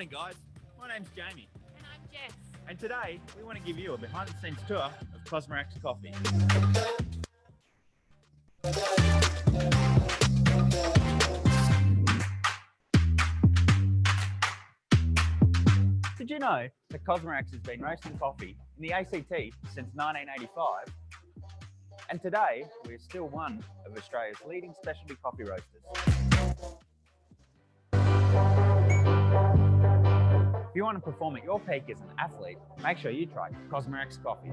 Morning guys, my name's Jamie. And I'm Jess. And today we want to give you a behind the scenes tour of Cosmorac's coffee. Did you know that Cosmorac's has been roasting coffee in the ACT since 1985? And today we're still one of Australia's leading specialty coffee roasters. If you want to perform at your peak as an athlete, make sure you try Cosmorac's coffee.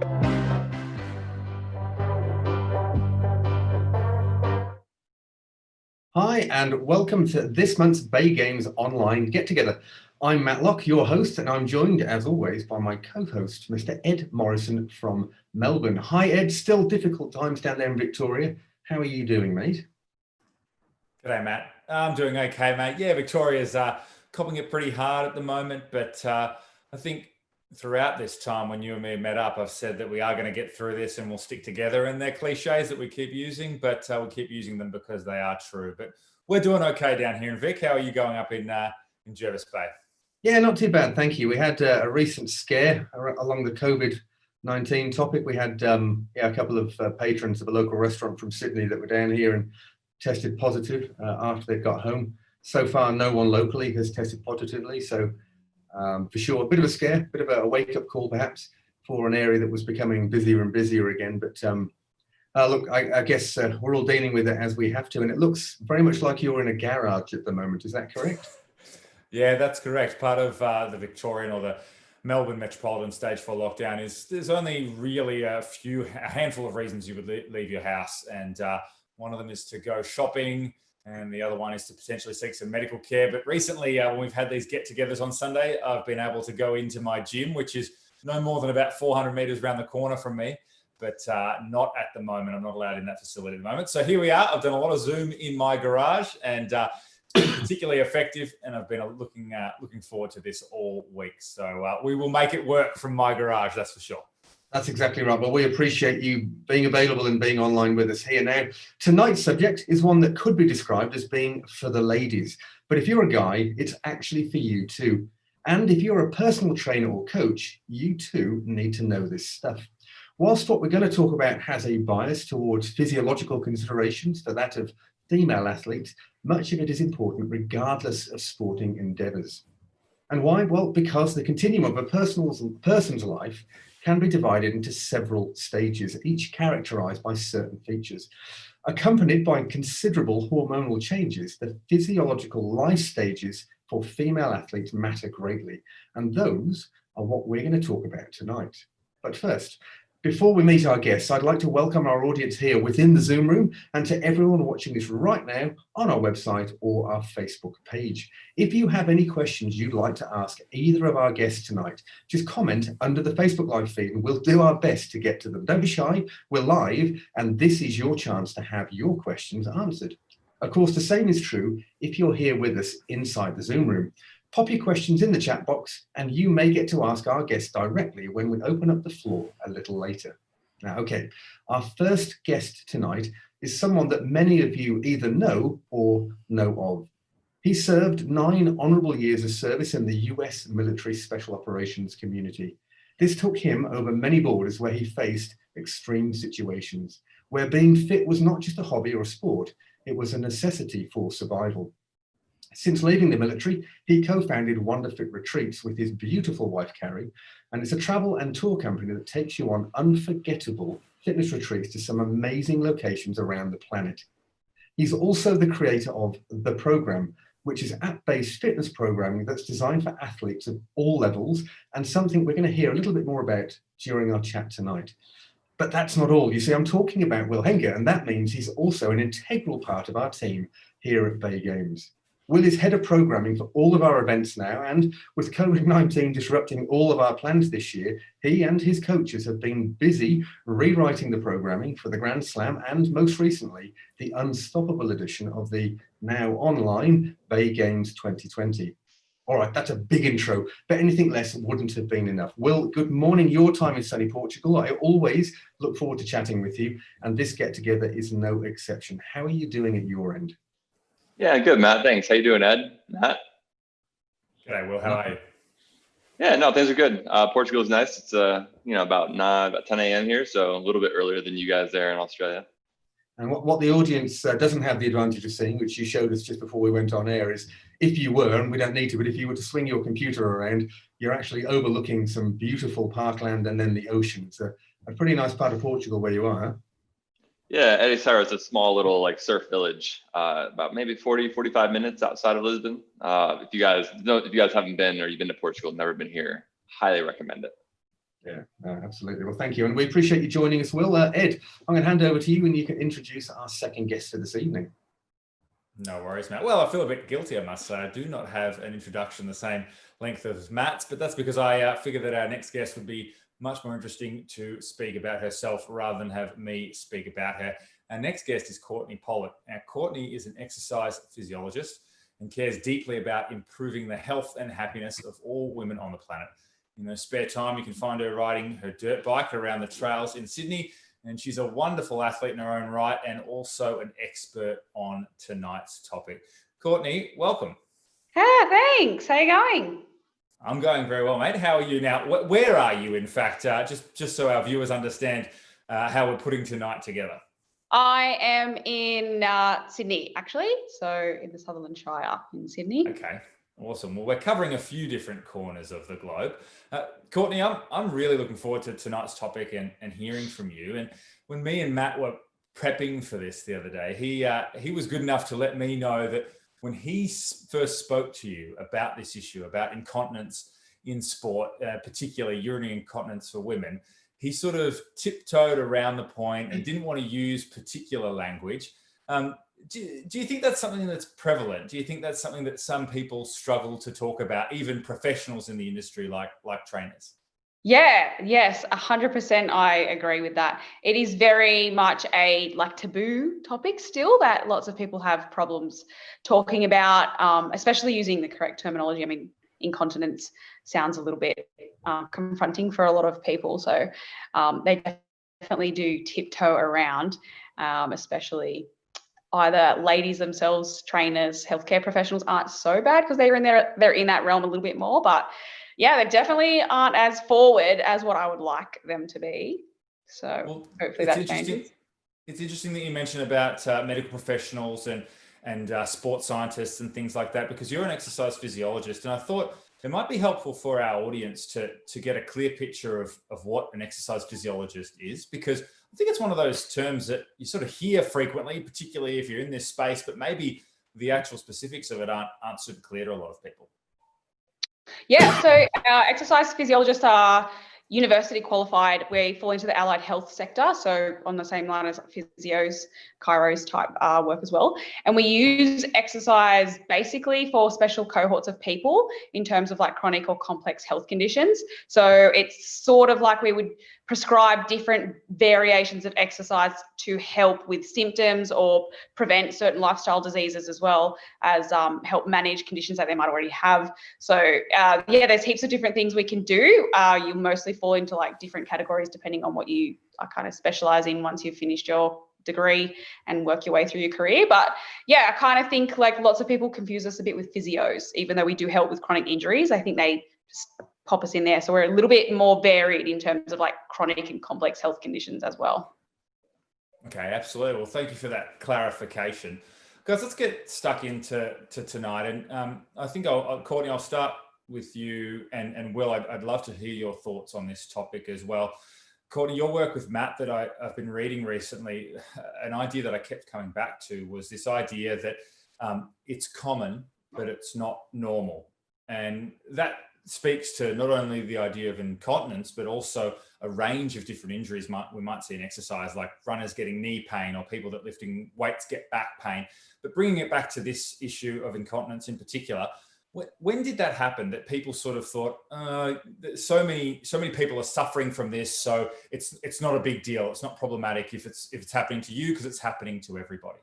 Hi, and welcome to this month's Bay Games online get-together. I'm Matt Locke, your host, and I'm joined, as always, by my co-host, Mr. Ed Morrison from Melbourne. Hi, Ed. Still difficult times down there in Victoria. How are you doing, mate? G'day, Matt. I'm doing okay, mate. Yeah, Victoria's copping it pretty hard at the moment, but I think throughout this time when you and me met up, I've said that we are going to get through this and we'll stick together. And they're cliches that we keep using, but we keep using them because they are true. But we're doing okay down here in Vic. How are you going up in Jervis Bay? Yeah, not too bad, thank you. We had a recent scare along the COVID-19 topic. We had a couple of patrons of a local restaurant from Sydney that were down here and tested positive after they got home. So far, no one locally has tested positively. So for sure, a bit of a scare, bit of a wake-up call perhaps for an area that was becoming busier and busier again. But look, I guess we're all dealing with it as we have to. And it looks very much like you're in a garage at the moment. Is that correct? Yeah, that's correct. Part of the Victorian or the Melbourne Metropolitan Stage 4 lockdown is there's only really a handful of reasons you would leave your house. And one of them is to go shopping, and the other one is to potentially seek some medical care. But recently, when we've had these get-togethers on Sunday, I've been able to go into my gym, which is no more than about 400 metres around the corner from me, but not at the moment. I'm not allowed in that facility at the moment. So here we are. I've done a lot of Zoom in my garage, and particularly effective, and I've been looking forward to this all week. So we will make it work from my garage, that's for sure. That's exactly right. Well, we appreciate you being available and being online with us here. Now, tonight's subject is one that could be described as being for the ladies. But if you're a guy, it's actually for you too. And if you're a personal trainer or coach, you too need to know this stuff. Whilst what we're going to talk about has a bias towards physiological considerations for that of female athletes, much of it is important regardless of sporting endeavours. And why? Well, because the continuum of a person's life can be divided into several stages, each characterised by certain features. Accompanied by considerable hormonal changes, the physiological life stages for female athletes matter greatly, and those are what we're going to talk about tonight. But first, before we meet our guests, I'd like to welcome our audience here within the Zoom room and to everyone watching this right now on our website or our Facebook page. If you have any questions you'd like to ask either of our guests tonight, just comment under the Facebook Live feed and we'll do our best to get to them. Don't be shy, we're live and this is your chance to have your questions answered. Of course, the same is true if you're here with us inside the Zoom room. Pop your questions in the chat box and you may get to ask our guests directly when we open up the floor a little later. Now, okay, our first guest tonight is someone that many of you either know or know of. He served 9 honourable years of service in the US military special operations community. This took him over many borders where he faced extreme situations, where being fit was not just a hobby or a sport, it was a necessity for survival. Since leaving the military, he co-founded Wonderfit Retreats with his beautiful wife, Carrie, and it's a travel and tour company that takes you on unforgettable fitness retreats to some amazing locations around the planet. He's also the creator of The Program, which is app-based fitness programming that's designed for athletes of all levels and something we're going to hear a little bit more about during our chat tonight. But that's not all. You see, I'm talking about Will Henke, and that means he's also an integral part of our team here at Bay Games. Will is head of programming for all of our events now, and with COVID-19 disrupting all of our plans this year, he and his coaches have been busy rewriting the programming for the Grand Slam and, most recently, the unstoppable edition of the now online Bay Games 2020. All right, that's a big intro, but anything less wouldn't have been enough. Will, good morning. Your time in sunny Portugal. I always look forward to chatting with you, and this get-together is no exception. How are you doing at your end? Yeah, good, Matt. Thanks. How you doing, Ed? Matt? G'day, Will. How are you? Yeah, no, things are good. Portugal is nice. It's about 10 a.m. here, so a little bit earlier than you guys there in Australia. And what the audience doesn't have the advantage of seeing, which you showed us just before we went on air, is if you were, and we don't need to, but if you were to swing your computer around, you're actually overlooking some beautiful parkland and then the ocean. It's a pretty nice part of Portugal where you are. Huh? Yeah, Ericeira is a small little like surf village, about maybe 45 minutes outside of Lisbon. If you guys haven't been, or you've been to Portugal, never been here, highly recommend it. Yeah, absolutely. Well, thank you. And we appreciate you joining us, Will. Ed, I'm going to hand over to you and you can introduce our second guest for this evening. No worries, Matt. Well, I feel a bit guilty, I must say. I do not have an introduction the same length as Matt's, but that's because I figured that our next guest would be much more interesting to speak about herself rather than have me speak about her. Our next guest is Courtenay Polock. Now, Courtenay is an exercise physiologist and cares deeply about improving the health and happiness of all women on the planet. In her spare time, you can find her riding her dirt bike around the trails in Sydney, and she's a wonderful athlete in her own right and also an expert on tonight's topic. Courtenay, welcome. Thanks. How you going? I'm going very well, mate. How are you now? Where are you, in fact, just so our viewers understand how we're putting tonight together? I am in Sydney, actually. So in the Sutherland Shire in Sydney. Okay, awesome. Well, we're covering a few different corners of the globe. Courtenay, I'm really looking forward to tonight's topic and hearing from you. And when me and Matt were prepping for this the other day, he was good enough to let me know that when he first spoke to you about this issue, about incontinence in sport, particularly urinary incontinence for women, he sort of tiptoed around the point and didn't want to use particular language. Do you think that's something that's prevalent? Do you think that's something that some people struggle to talk about, even professionals in the industry like trainers? Yes, 100% I agree with that. It is very much a taboo topic still that lots of people have problems talking about, especially using the correct terminology. I mean, incontinence sounds a little bit confronting for a lot of people. So they definitely do tiptoe around, especially either ladies themselves, trainers, healthcare professionals aren't so bad because they're in that realm a little bit more, but yeah, they definitely aren't as forward as what I would like them to be. So hopefully that changes. It's interesting that you mentioned about medical professionals and sports scientists and things like that, because you're an exercise physiologist, and I thought it might be helpful for our audience to get a clear picture of what an exercise physiologist is, because I think it's one of those terms that you sort of hear frequently, particularly if you're in this space, but maybe the actual specifics of it aren't super clear to a lot of people. Yeah, so exercise physiologists are university qualified. We fall into the allied health sector, so on the same line as physios, chiros type work as well. And we use exercise basically for special cohorts of people in terms of chronic or complex health conditions. So it's sort of like we would prescribe different variations of exercise to help with symptoms or prevent certain lifestyle diseases, as well as help manage conditions that they might already have. So there's heaps of different things we can do. You mostly fall into different categories depending on what you kind of specialize in once you've finished your degree and work your way through your career. But yeah, I kind of think lots of people confuse us a bit with physios, even though we do help with chronic injuries. I think they just pop us in there. So we're a little bit more varied in terms of chronic and complex health conditions as well. Okay, absolutely. Well, thank you for that clarification. Guys, let's get stuck into tonight. And I think Courtenay, I'll start with you, and Will, I'd love to hear your thoughts on this topic as well. Courtenay, your work with Matt that I've been reading recently, an idea that I kept coming back to was this idea that it's common, but it's not normal. And that speaks to not only the idea of incontinence, but also a range of different injuries we might see in exercise, like runners getting knee pain or people that lifting weights get back pain. But bringing it back to this issue of incontinence in particular, when did that happen, that people sort of thought, so many people are suffering from this, so it's not a big deal, it's not problematic if it's happening to you because it's happening to everybody?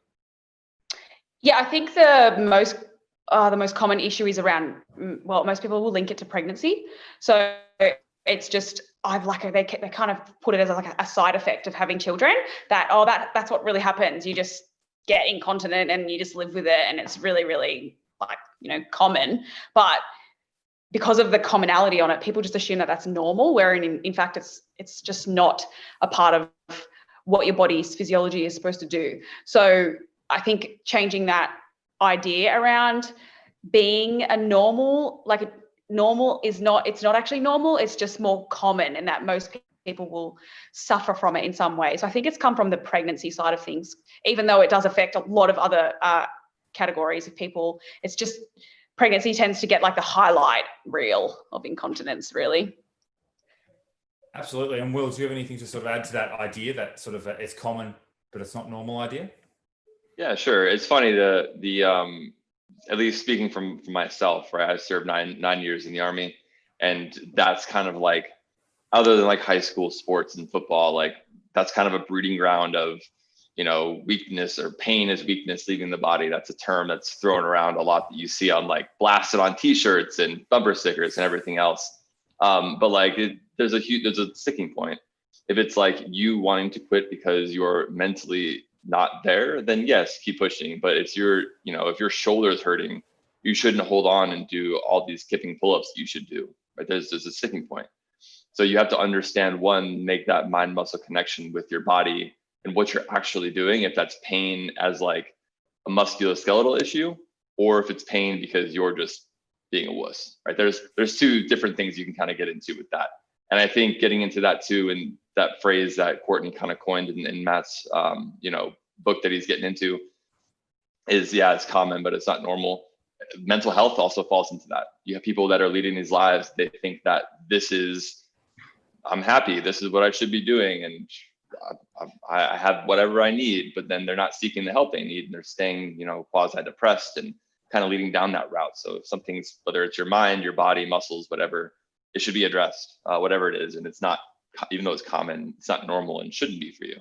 Yeah, I think the most common issue is around, most people will link it to pregnancy. So it's just, they kind of put it as a side effect of having children, that's what really happens. You just get incontinent and you just live with it, and it's really, really common. But because of the commonality on it, people just assume that that's normal, where in fact it's just not a part of what your body's physiology is supposed to do. So I think changing that idea around being a normal, like normal is not, it's not actually normal, it's just more common, and that most people will suffer from it in some way. So I think it's come from the pregnancy side of things, even though it does affect a lot of other categories of people. It's just pregnancy tends to get like the highlight reel of incontinence, really. Absolutely. And Will, do you have anything to sort of add to that idea, that sort of it's common, but it's not normal idea? Yeah, sure. It's funny, the at least speaking from myself, right? I served nine years in the Army, and that's kind of like, other than like high school sports and football, like that's kind of a breeding ground of, weakness, or pain is weakness leaving the body. That's a term that's thrown around a lot, that you see on like blasted on t-shirts and bumper stickers and everything else. But like there's a sticking point. If it's like you wanting to quit because you're mentally not there, then yes, keep pushing. But if your shoulder's hurting, you shouldn't hold on and do all these skipping pull-ups you should do, right? There's a sticking point. So you have to understand, one, make that mind muscle connection with your body and what you're actually doing. If that's pain as like a musculoskeletal issue, or if it's pain because you're just being a wuss, right? There's two different things you can kind of get into with that. And I think getting into that too, and that phrase that Courtenay kind of coined in Matt's, book that he's getting into is, yeah, it's common, but it's not normal. Mental health also falls into that. You have people that are leading these lives, they think that I'm happy, this is what I should be doing, and I have whatever I need, but then they're not seeking the help they need, and they're staying, quasi-depressed and kind of leading down that route. So if something's, whether it's your mind, your body, muscles, whatever, it should be addressed, whatever it is. And it's not, even though it's common, it's not normal and shouldn't be for you.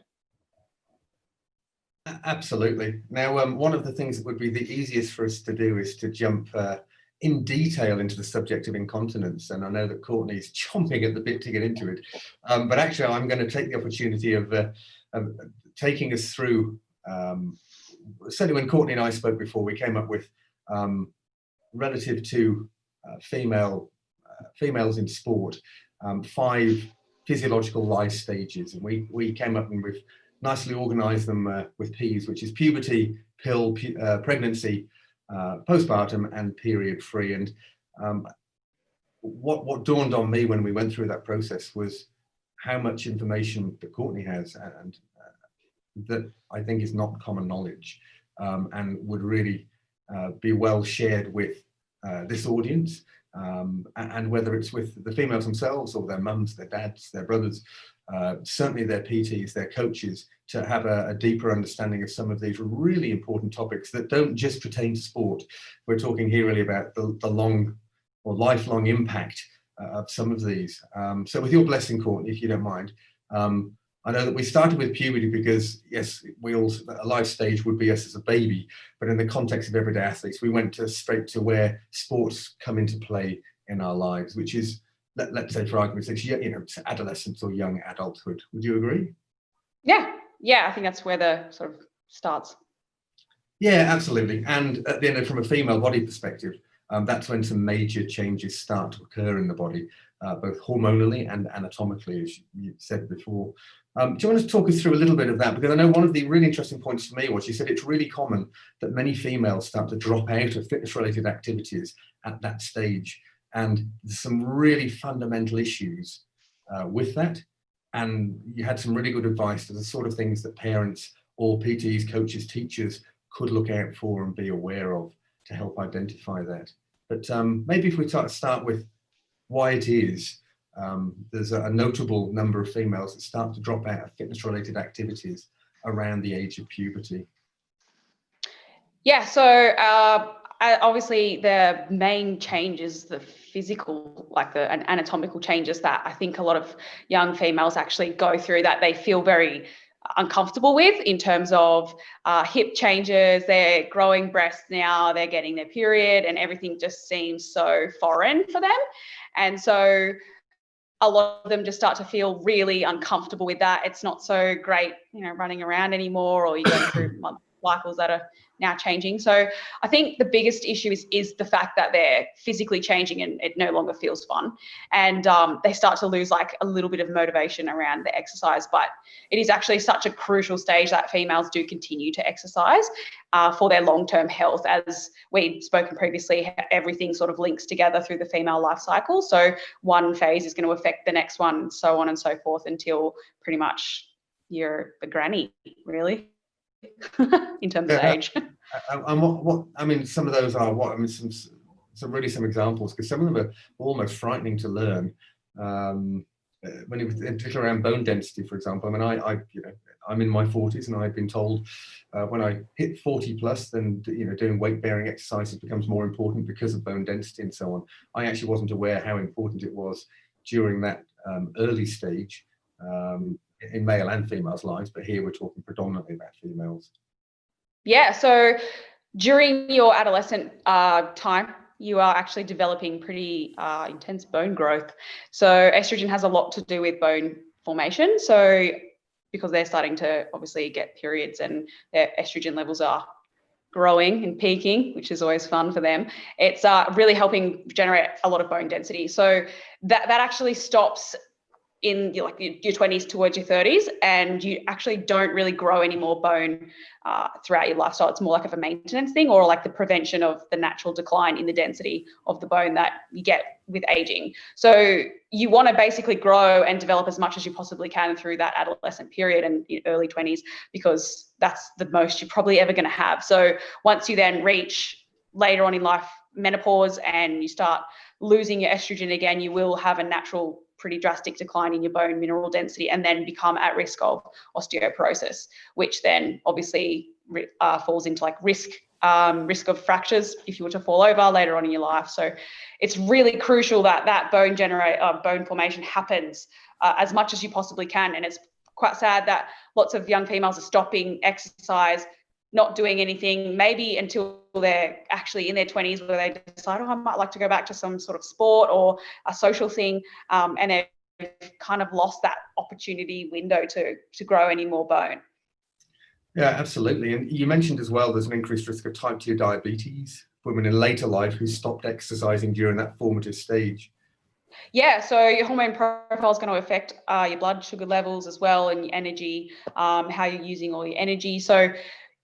Absolutely. Now, one of the things that would be the easiest for us to do is to jump in detail into the subject of incontinence. And I know that Courtenay is chomping at the bit to get into it. But actually, I'm going to take the opportunity of taking us through, certainly when Courtenay and I spoke before, we came up with, relative to females in sport, 5 physiological life stages. And we came up and we've nicely organized them with P's, which is puberty, pill, pregnancy, postpartum, and period free. And what dawned on me when we went through that process was how much information that Courtenay has, and that I think is not common knowledge, and would really be well shared with this audience, and whether it's with the females themselves or their mums, their dads, their brothers, certainly their PTs, their coaches, to have a deeper understanding of some of these really important topics that don't just pertain to sport. We're talking here really about the long or lifelong impact of some of these. So with your blessing, Courtenay, if you don't mind, I know that we started with puberty because, yes, a life stage would be us as a baby, but in the context of everyday athletes, we went straight to where sports come into play in our lives, which is, let's say for argument's sake, adolescence or young adulthood. Would you agree? Yeah, I think that's where the sort of starts. Yeah, absolutely. And at the end, from a female body perspective, that's when some major changes start to occur in the body, both hormonally and anatomically, as you said before. Do you want to talk us through a little bit of that? Because I know one of the really interesting points for me was you said it's really common that many females start to drop out of fitness-related activities at that stage. And there's some really fundamental issues with that. And you had some really good advice to the sort of things that parents or PTs, coaches, teachers could look out for and be aware of to help identify that. But maybe if we start with why it is, there's a notable number of females that start to drop out of fitness-related activities around the age of puberty. Yeah, so obviously the main change is the physical, like the anatomical changes that I think a lot of young females actually go through that they feel very uncomfortable with, in terms of hip changes. They're growing breasts now, they're getting their period, and everything just seems so foreign for them. And so a lot of them just start to feel really uncomfortable with that. It's not so great, running around anymore, or you're going through cycles that are now changing. So I think the biggest issue is the fact that they're physically changing and it no longer feels fun. And they start to lose like a little bit of motivation around the exercise. But it is actually such a crucial stage that females do continue to exercise for their long-term health. As we'd spoken previously, everything sort of links together through the female life cycle. So one phase is going to affect the next one, so on and so forth, until pretty much you're the granny, really, in terms of age. And what I mean, some of those are what I mean, some examples, because some of them are almost frightening to learn. When it was in particular around bone density, for example. I mean, I'm in my 40s, and I've been told when I hit 40 plus, then doing weight bearing exercises becomes more important because of bone density and so on. I actually wasn't aware how important it was during that early stage in male and females' lives, but here we're talking predominantly about females. Yeah, so during your adolescent time, you are actually developing pretty intense bone growth. So estrogen has a lot to do with bone formation. So because they're starting to obviously get periods and their estrogen levels are growing and peaking, which is always fun for them, it's really helping generate a lot of bone density. So that actually stops in your 20s towards your 30s, and you actually don't really grow any more bone throughout your lifestyle. It's more like of a maintenance thing, or like the prevention of the natural decline in the density of the bone that you get with aging. So you want to basically grow and develop as much as you possibly can through that adolescent period and early 20s, because that's the most you're probably ever going to have. So once you then reach later on in life menopause and you start losing your estrogen again, you will have a natural pretty drastic decline in your bone mineral density, and then become at risk of osteoporosis, which then obviously falls into like risk of fractures if you were to fall over later on in your life. So it's really crucial that bone formation happens as much as you possibly can. And it's quite sad that lots of young females are stopping exercise, not doing anything, maybe until they're actually in their 20s, where they decide, I might like to go back to some sort of sport or a social thing, and they've kind of lost that opportunity window to grow any more bone. Yeah, absolutely. And you mentioned as well, there's an increased risk of type 2 diabetes, women in later life who stopped exercising during that formative stage. Yeah, so your hormone profile is going to affect your blood sugar levels as well, and your energy, how you're using all your energy. So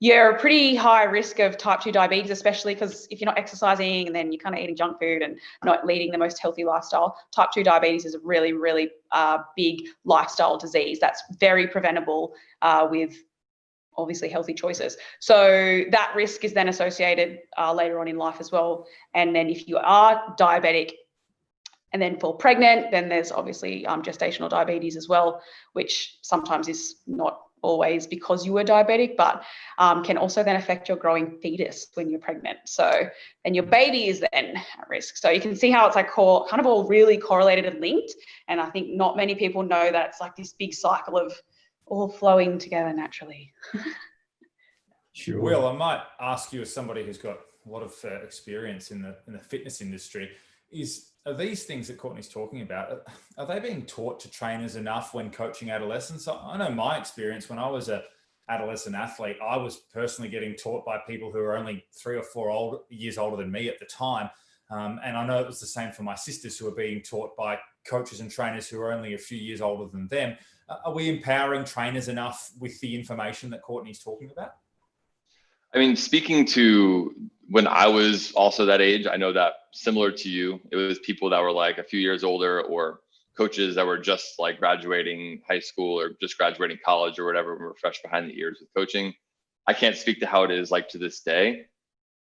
you're a pretty high risk of type 2 diabetes, especially because if you're not exercising and then you're kind of eating junk food and not leading the most healthy lifestyle. Type 2 diabetes is a really, really big lifestyle disease that's very preventable with obviously healthy choices. So that risk is then associated later on in life as well. And then if you are diabetic and then fall pregnant, then there's obviously gestational diabetes as well, which sometimes is not always because you were diabetic, but can also then affect your growing fetus when you're pregnant. So then your baby is then at risk. So you can see how it's like kind of all really correlated and linked. And I think not many people know that it's like this big cycle of all flowing together naturally. Sure. Will, I might ask you, as somebody who's got a lot of experience in the fitness industry, are these things that Courtney's talking about, are they being taught to trainers enough when coaching adolescents? I know my experience when I was an adolescent athlete, I was personally getting taught by people who were only 3 or 4 years older than me at the time. And I know it was the same for my sisters, who were being taught by coaches and trainers who were only a few years older than them. Are we empowering trainers enough with the information that Courtney's talking about? I mean, speaking to when I was also that age, I know that similar to you, it was people that were like a few years older, or coaches that were just like graduating high school or just graduating college or whatever, were fresh behind the ears with coaching. I can't speak to how it is like to this day,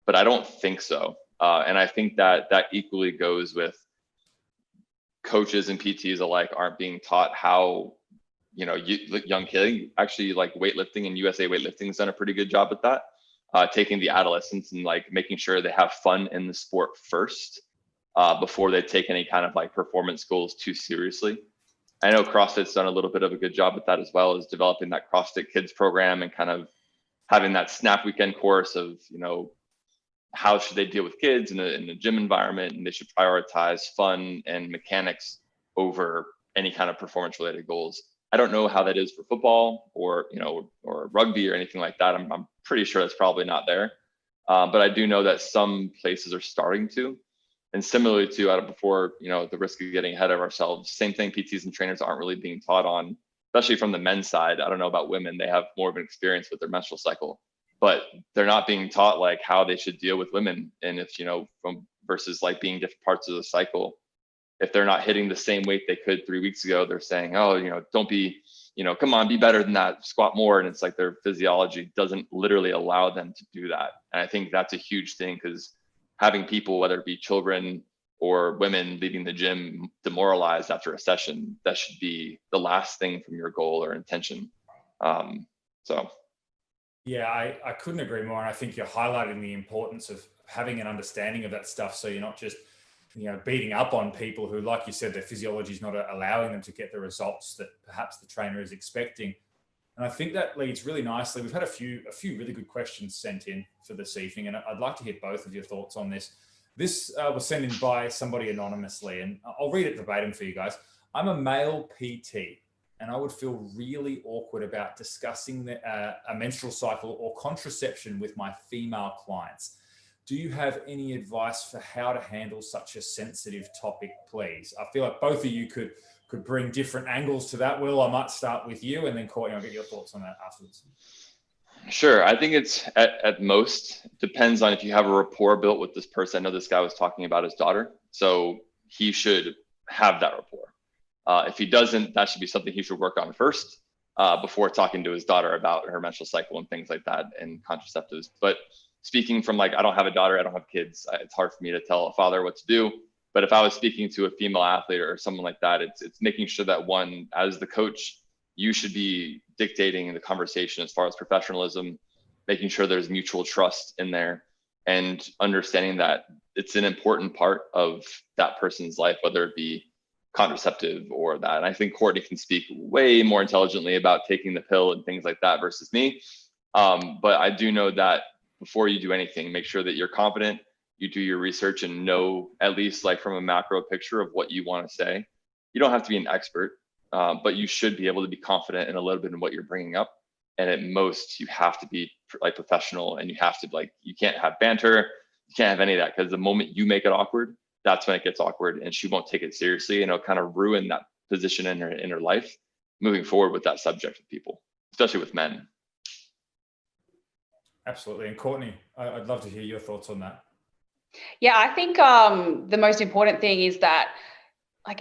but I don't think so. And I think that equally goes with coaches and PTs alike aren't being taught how, young kids actually like weightlifting, and USA Weightlifting has done a pretty good job at that. Taking the adolescents and like making sure they have fun in the sport first before they take any kind of like performance goals too seriously. I know CrossFit's done a little bit of a good job at that as well, as developing that CrossFit Kids program and kind of having that snap weekend course of, how should they deal with kids in a gym environment, and they should prioritize fun and mechanics over any kind of performance related goals. I don't know how that is for football or, or rugby or anything like that. I'm pretty sure that's probably not there. But I do know that some places are starting to. And similarly to before, the risk of getting ahead of ourselves, same thing, PTs and trainers aren't really being taught on, especially from the men's side. I don't know about women. They have more of an experience with their menstrual cycle, but they're not being taught like how they should deal with women. And if, from versus like being different parts of the cycle, if they're not hitting the same weight they could 3 weeks ago, they're saying, oh, don't be, come on, be better than that, squat more. And it's like their physiology doesn't literally allow them to do that. And I think that's a huge thing, because having people, whether it be children or women, leaving the gym demoralized after a session, that should be the last thing from your goal or intention. Yeah, I couldn't agree more. And I think you're highlighting the importance of having an understanding of that stuff. So you're not just, beating up on people who, like you said, their physiology is not allowing them to get the results that perhaps the trainer is expecting. And I think that leads really nicely. We've had a few really good questions sent in for this evening, and I'd like to hear both of your thoughts on this. This was sent in by somebody anonymously, and I'll read it verbatim for you guys. I'm a male PT, and I would feel really awkward about discussing a menstrual cycle or contraception with my female clients. Do you have any advice for how to handle such a sensitive topic, please? I feel like both of you could bring different angles to that. Will, I might start with you, and then Courtney, I'll get your thoughts on that afterwards. Sure. I think it's at most depends on if you have a rapport built with this person. I know this guy was talking about his daughter, so he should have that rapport. If he doesn't, that should be something he should work on first before talking to his daughter about her menstrual cycle and things like that and contraceptives. But speaking from I don't have a daughter, I don't have kids. It's hard for me to tell a father what to do. But if I was speaking to a female athlete or someone like that, it's making sure that one, as the coach, you should be dictating the conversation as far as professionalism, making sure there's mutual trust in there, and understanding that it's an important part of that person's life, whether it be contraceptive or that. And I think Courtney can speak way more intelligently about taking the pill and things like that versus me. But I do know that before you do anything, make sure that you're confident, you do your research and know at least from a macro picture of what you want to say. You don't have to be an expert, but you should be able to be confident in a little bit in what you're bringing up. And at most, you have to be professional, and you have to you can't have banter, you can't have any of that, because the moment you make it awkward, that's when it gets awkward, and she won't take it seriously, and it'll kind of ruin that position in her life moving forward with that subject with people, especially with men. Absolutely. And Courtney, I'd love to hear your thoughts on that. Yeah, I think the most important thing is that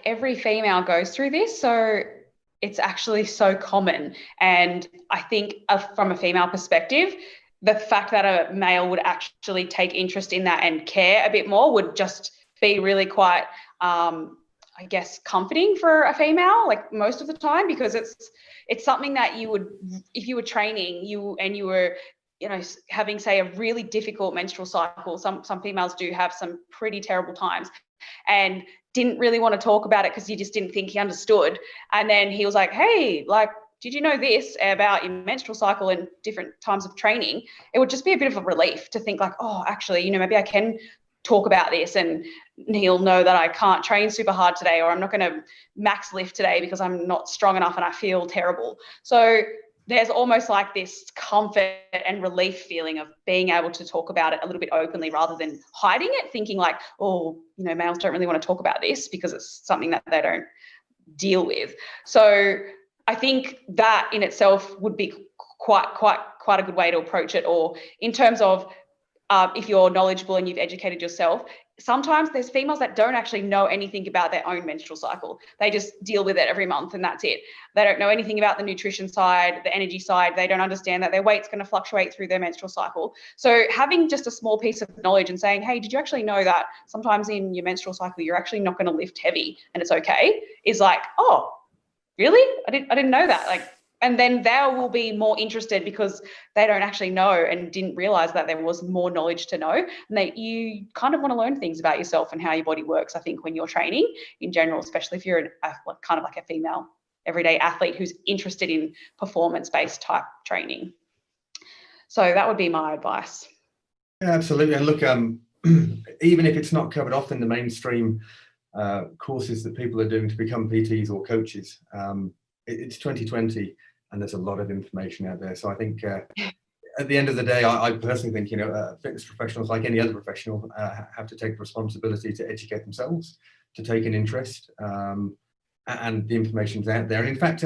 every female goes through this, so it's actually so common. And I think from a female perspective, the fact that a male would actually take interest in that and care a bit more would just be really quite, comforting for a female, most of the time, because it's something that you would, if you were training, you were having, say, a really difficult menstrual cycle. Some females do have some pretty terrible times, and didn't really want to talk about it because you just didn't think he understood. And then he was like, hey, did you know this about your menstrual cycle and different times of training? It would just be a bit of a relief to think oh, actually, maybe I can talk about this, and he'll know that I can't train super hard today, or I'm not going to max lift today because I'm not strong enough and I feel terrible. So there's almost this comfort and relief feeling of being able to talk about it a little bit openly rather than hiding it, thinking males don't really want to talk about this because it's something that they don't deal with. So I think that in itself would be quite a good way to approach it. Or in terms of if you're knowledgeable and you've educated yourself, sometimes there's females that don't actually know anything about their own menstrual cycle. They just deal with it every month and that's it. They don't know anything about the nutrition side, the energy side. They don't understand that their weight's going to fluctuate through their menstrual cycle. So having just a small piece of knowledge and saying, hey, did you actually know that sometimes in your menstrual cycle, you're actually not going to lift heavy and it's okay, is oh, really? I didn't know that. And then they will be more interested because they don't actually know and didn't realize that there was more knowledge to know. And that you kind of want to learn things about yourself and how your body works, I think, when you're training in general, especially if you're a female everyday athlete who's interested in performance-based type training. So that would be my advice. Yeah, absolutely. And look, even if it's not covered off in the mainstream courses that people are doing to become PTs or coaches, it's 2020 and there's a lot of information out there. So I think at the end of the day, I personally think, you know, fitness professionals, like any other professional, have to take responsibility to educate themselves, to take an interest, and the information's out there. And in fact,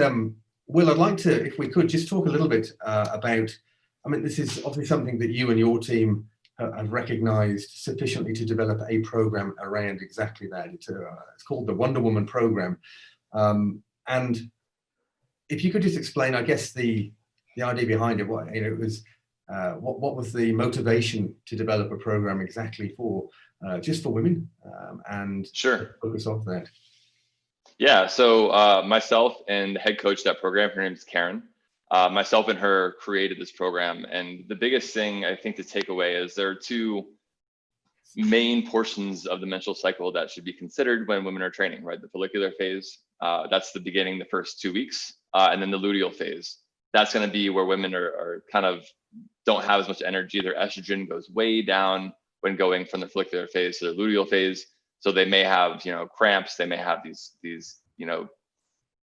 Will, I'd like to, if we could, just talk a little bit about, I mean, this is obviously something that you and your team have recognised sufficiently to develop a program around exactly that. It's called the Wonder Woman program. And if you could just explain, I guess, the idea behind it, what, you know, it was, what was the motivation to develop a program exactly for, just for women, and Sure. focus off that? Yeah, so myself and the head coach of that program, her name is Karen. Myself and her created this program, and the biggest thing I think to take away is there are two main portions of the menstrual cycle that should be considered when women are training, right? The follicular phase, that's the beginning, the first 2 weeks, and then the luteal phase. That's going to be where women are kind of don't have as much energy. Their estrogen goes way down when going from the follicular phase to the luteal phase. So they may have, you know, cramps. They may have these you know,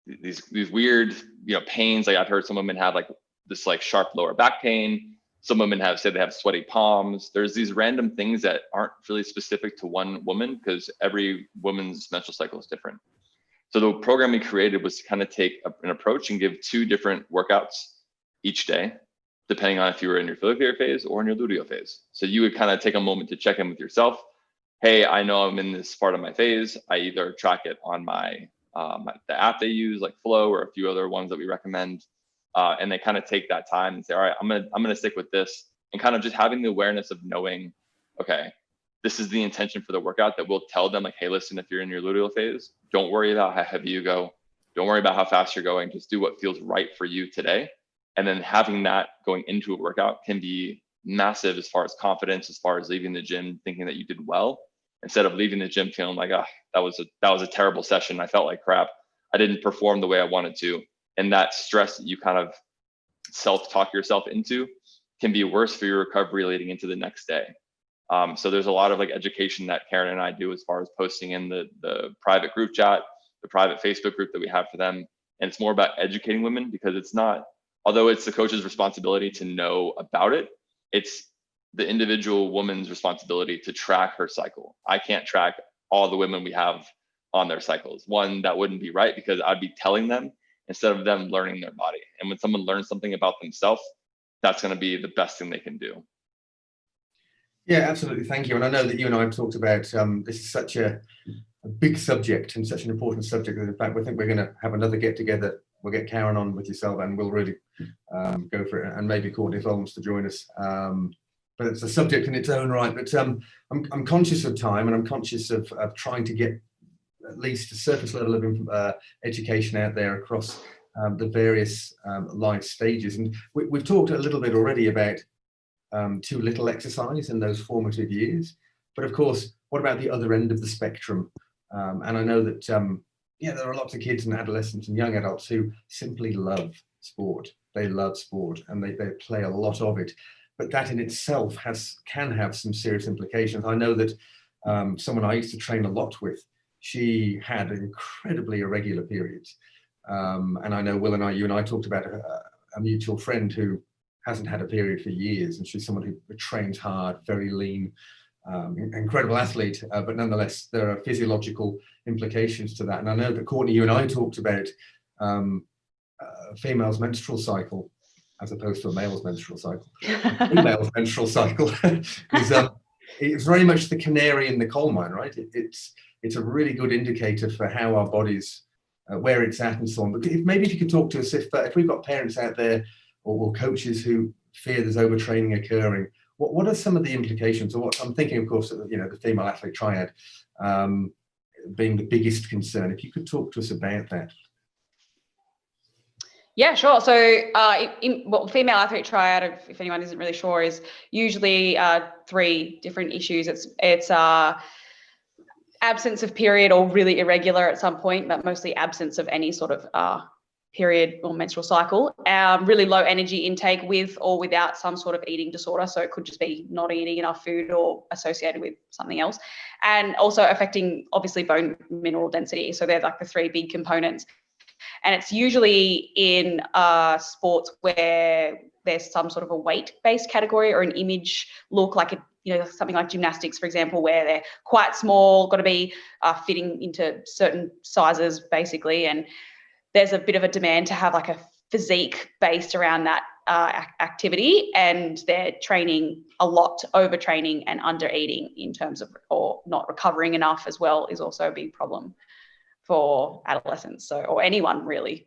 these weird, you know, pains. Like I've heard some women have like this like sharp lower back pain. Some women have said they have sweaty palms. There's these random things that aren't really specific to one woman because every woman's menstrual cycle is different. So the program we created was to kind of take an approach and give 2 different workouts each day, depending on if you were in your follicular phase or in your luteal phase. So you would kind of take a moment to check in with yourself. Hey, I know I'm in this part of my phase. I either track it on my the app they use, like Flow, or a few other ones that we recommend, and they kind of take that time and say, all right, I'm gonna stick with this, and kind of just having the awareness of knowing, okay, this is the intention for the workout. That we'll tell them like, hey, listen, if you're in your luteal phase, don't worry about how heavy you go, don't worry about how fast you're going. Just do what feels right for you today. And then having that going into a workout can be massive as far as confidence, as far as leaving the gym thinking that you did well, instead of leaving the gym feeling like, ah, that was a terrible session. I felt like crap. I didn't perform the way I wanted to. And that stress that you kind of self-talk yourself into can be worse for your recovery leading into the next day. So there's a lot of like education that Karen and I do as far as posting in the private group chat, the private Facebook group that we have for them. And it's more about educating women, because it's not, although it's the coach's responsibility to know about it, it's the individual woman's responsibility to track her cycle. I can't track all the women we have on their cycles. One, that wouldn't be right, because I'd be telling them instead of them learning their body. And when someone learns something about themselves, that's going to be the best thing they can do. Yeah, absolutely. Thank you. And I know that you and I have talked about this is such a big subject and such an important subject that, in fact, we think we're going to have another get together. We'll get Karen on with yourself and we'll really go for it. And maybe Courtenay if wants to join us. But it's a subject in its own right. But I'm conscious of time, and I'm conscious of trying to get at least a surface level of education out there across the various life stages. And we've talked a little bit already about too little exercise in those formative years. But of course, what about the other end of the spectrum? And I know that, yeah, there are lots of kids and adolescents and young adults who simply love sport. They love sport and they play a lot of it. But that in itself can have some serious implications. I know that someone I used to train a lot with, she had incredibly irregular periods. And I know Will and you and I talked about a mutual friend who hasn't had a period for years, and she's someone who trains hard, very lean, incredible athlete, but nonetheless there are physiological implications to that. And I know that Courtenay, you and I talked about a female's menstrual cycle as opposed to a male's menstrual cycle. A female's menstrual cycle is it's very much the canary in the coal mine, right? It's a really good indicator for how our bodies, where it's at and so on. But maybe if you could talk to us, if we've got parents out there or coaches who fear there's overtraining occurring, what are some of the implications? Or what I'm thinking, of course, of, you know, the female athlete triad being the biggest concern. If you could talk to us about that. Yeah, sure. So female athlete triad, if anyone isn't really sure, is usually 3 different issues. It's absence of period or really irregular at some point, but mostly absence of any sort of period or menstrual cycle, really low energy intake with or without some sort of eating disorder. So it could just be not eating enough food or associated with something else. And also affecting obviously bone mineral density. So they're like the 3 big components. And it's usually in sports where there's some sort of a weight-based category or an image look, like something like gymnastics, for example, where they're quite small, got to be fitting into certain sizes, basically. And there's a bit of a demand to have like a physique based around that activity, and they're training a lot, overtraining and under eating in terms of, or not recovering enough as well, is also a big problem for adolescents, or anyone really.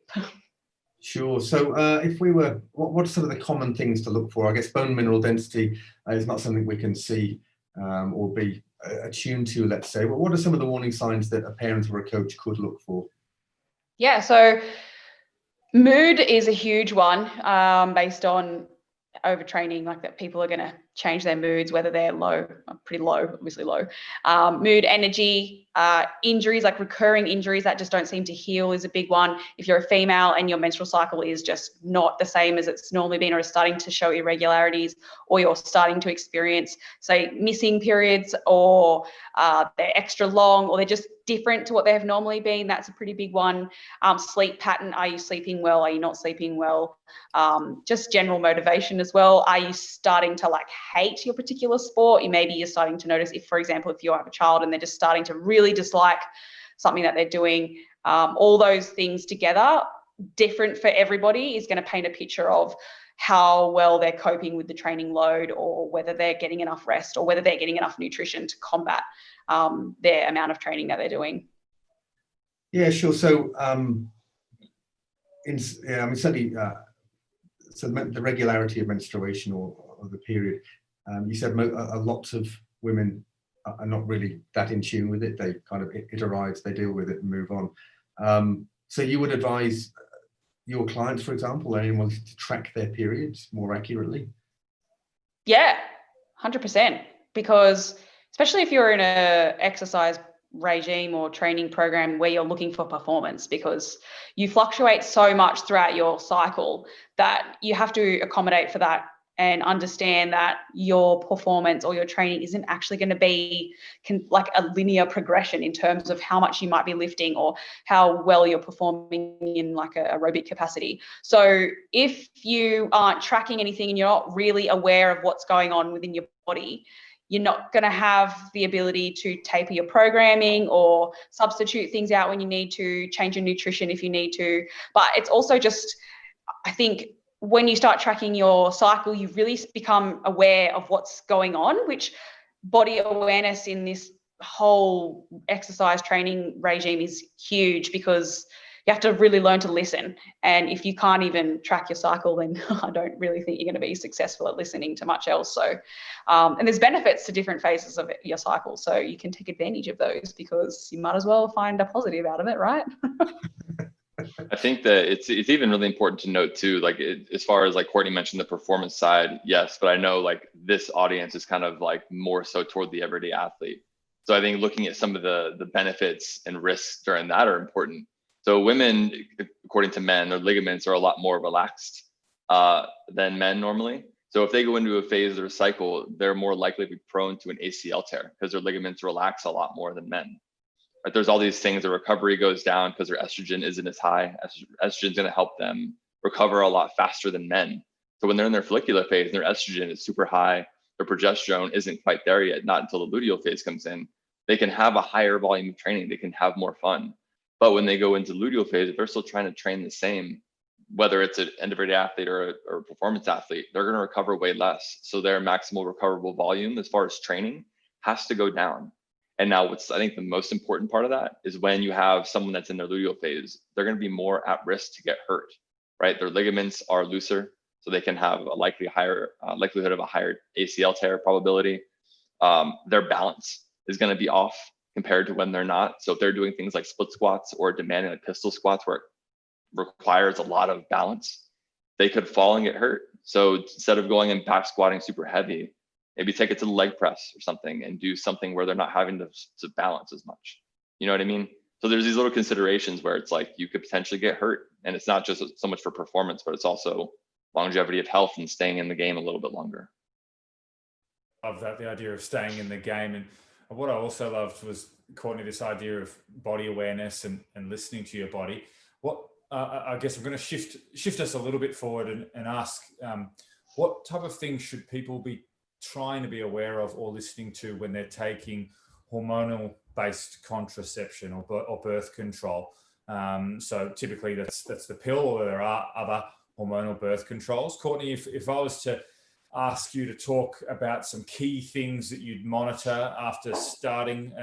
Sure. So if we were, what are some of the common things to look for? I guess bone mineral density is not something we can see or be attuned to, let's say. But what are some of the warning signs that a parent or a coach could look for? Yeah, so mood is a huge one, based on overtraining, like that people are going to change their moods, whether they're low, pretty low, obviously low. Mood, energy, injuries, like recurring injuries that just don't seem to heal is a big one. If you're a female and your menstrual cycle is just not the same as it's normally been, or is starting to show irregularities, or you're starting to experience, say, missing periods, or they're extra long, or they're just different to what they have normally been, that's a pretty big one. Sleep pattern, are you sleeping well? Are you not sleeping well? Just general motivation as well. Are you starting to like hate your particular sport? Maybe you're starting to notice, if, for example, if you have a child and they're just starting to really dislike something that they're doing, all those things together, different for everybody, is going to paint a picture of how well they're coping with the training load, or whether they're getting enough rest, or whether they're getting enough nutrition to combat their amount of training that they're doing. Yeah, sure. So, certainly, so the regularity of menstruation or the period, you said a lot of women are not really that in tune with it. They kind of, it arrives, they deal with it and move on. So you would advise your clients, for example, anyone to track their periods more accurately? Yeah, 100%. Because especially if you're in a exercise regime or training program where you're looking for performance, because you fluctuate so much throughout your cycle that you have to accommodate for that and understand that your performance or your training isn't actually going to be like a linear progression in terms of how much you might be lifting or how well you're performing in like a aerobic capacity. So if you aren't tracking anything and you're not really aware of what's going on within your body, you're not going to have the ability to taper your programming or substitute things out when you need to, change your nutrition if you need to. But it's also just, I think, when you start tracking your cycle, you really become aware of what's going on, which body awareness in this whole exercise training regime is huge, because you have to really learn to listen. And if you can't even track your cycle, then I don't really think you're going to be successful at listening to much else. So, and there's benefits to different phases of your cycle. So you can take advantage of those, because you might as well find a positive out of it, right? I think that it's even really important to note too, like as far as like Courtney mentioned the performance side, yes, but I know like this audience is kind of like more so toward the everyday athlete. So I think looking at some of the benefits and risks during that are important. So women, according to men, their ligaments are a lot more relaxed than men normally. So if they go into a phase of their cycle, they're more likely to be prone to an ACL tear because their ligaments relax a lot more than men. Right? There's all these things, the recovery goes down because their estrogen isn't as high. Estrogen is going to help them recover a lot faster than men. So when they're in their follicular phase, their estrogen is super high, their progesterone isn't quite there yet, not until the luteal phase comes in. They can have a higher volume of training, they can have more fun. But when they go into luteal phase, if they're still trying to train the same, whether it's an end-of-day athlete or a performance athlete, they're going to recover way less. So their maximal recoverable volume as far as training has to go down. And now what's, I think the most important part of that is when you have someone that's in their luteal phase, they're going to be more at risk to get hurt, right? Their ligaments are looser, so they can have a higher likelihood of a higher ACL tear probability. Their balance is going to be off compared to when they're not. So if they're doing things like split squats or demanding like pistol squats where it requires a lot of balance, they could fall and get hurt. So instead of going and back squatting super heavy, maybe take it to the leg press or something and do something where they're not having to balance as much. You know what I mean? So there's these little considerations where it's like you could potentially get hurt, and it's not just so much for performance, but it's also longevity of health and staying in the game a little bit longer. Love that, the idea of staying in the game. And what I also loved was, Courtney, this idea of body awareness and listening to your body. What I guess I'm going to shift us a little bit forward and ask, what type of things should people be trying to be aware of or listening to when they're taking hormonal-based contraception or birth control? So typically that's the pill, or there are other hormonal birth controls. Courtenay, if I was to ask you to talk about some key things that you'd monitor after starting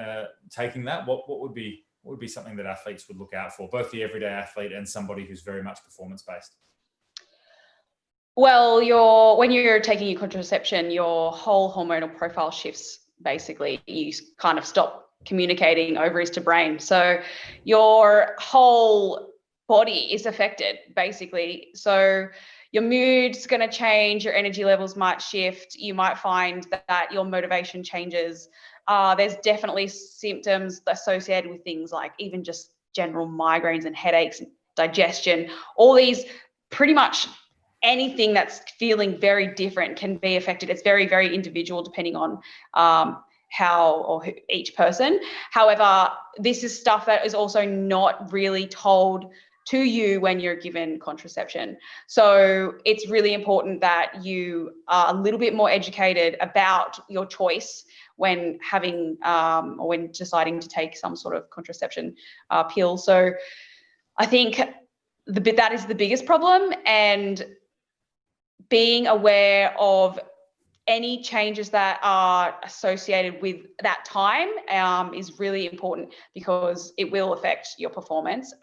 taking that, what would be something that athletes would look out for, both the everyday athlete and somebody who's very much performance-based? Well, when you're taking your contraception, your whole hormonal profile shifts. Basically, you kind of stop communicating ovaries to brain. So your whole body is affected, basically. So your mood's going to change, your energy levels might shift. You might find that your motivation changes. There's definitely symptoms associated with things like even just general migraines and headaches, digestion, all these, pretty much anything that's feeling very different can be affected. It's very, very individual depending on each person. However, this is stuff that is also not really told to you when you're given contraception. So it's really important that you are a little bit more educated about your choice when having or when deciding to take some sort of contraception pill. So I think that is the biggest problem, and being aware of any changes that are associated with that time is really important, because it will affect your performance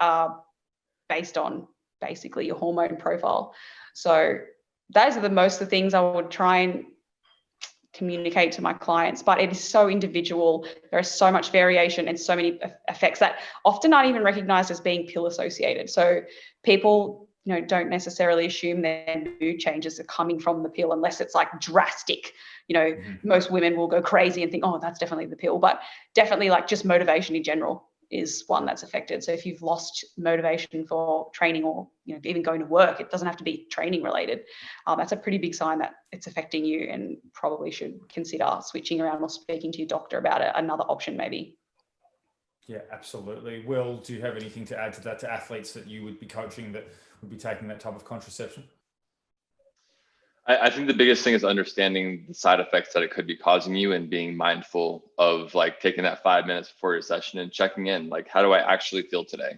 based on basically your hormone profile. So those are most of the things I would try and communicate to my clients, but it is so individual. There is so much variation and so many effects that often aren't even recognized as being pill associated. So people, don't necessarily assume their mood changes are coming from the pill unless it's like drastic. Most women will go crazy and think, oh, that's definitely the pill, but definitely like just motivation in general is one that's affected. So if you've lost motivation for training or even going to work, it doesn't have to be training related. That's a pretty big sign that it's affecting you, and probably should consider switching around or speaking to your doctor about it. Another option maybe. Yeah, absolutely. Will, do you have anything to add to that, to athletes that you would be coaching that would be taking that type of contraception? I think the biggest thing is understanding the side effects that it could be causing you, and being mindful of like taking that 5 minutes before your session and checking in, like, how do I actually feel today?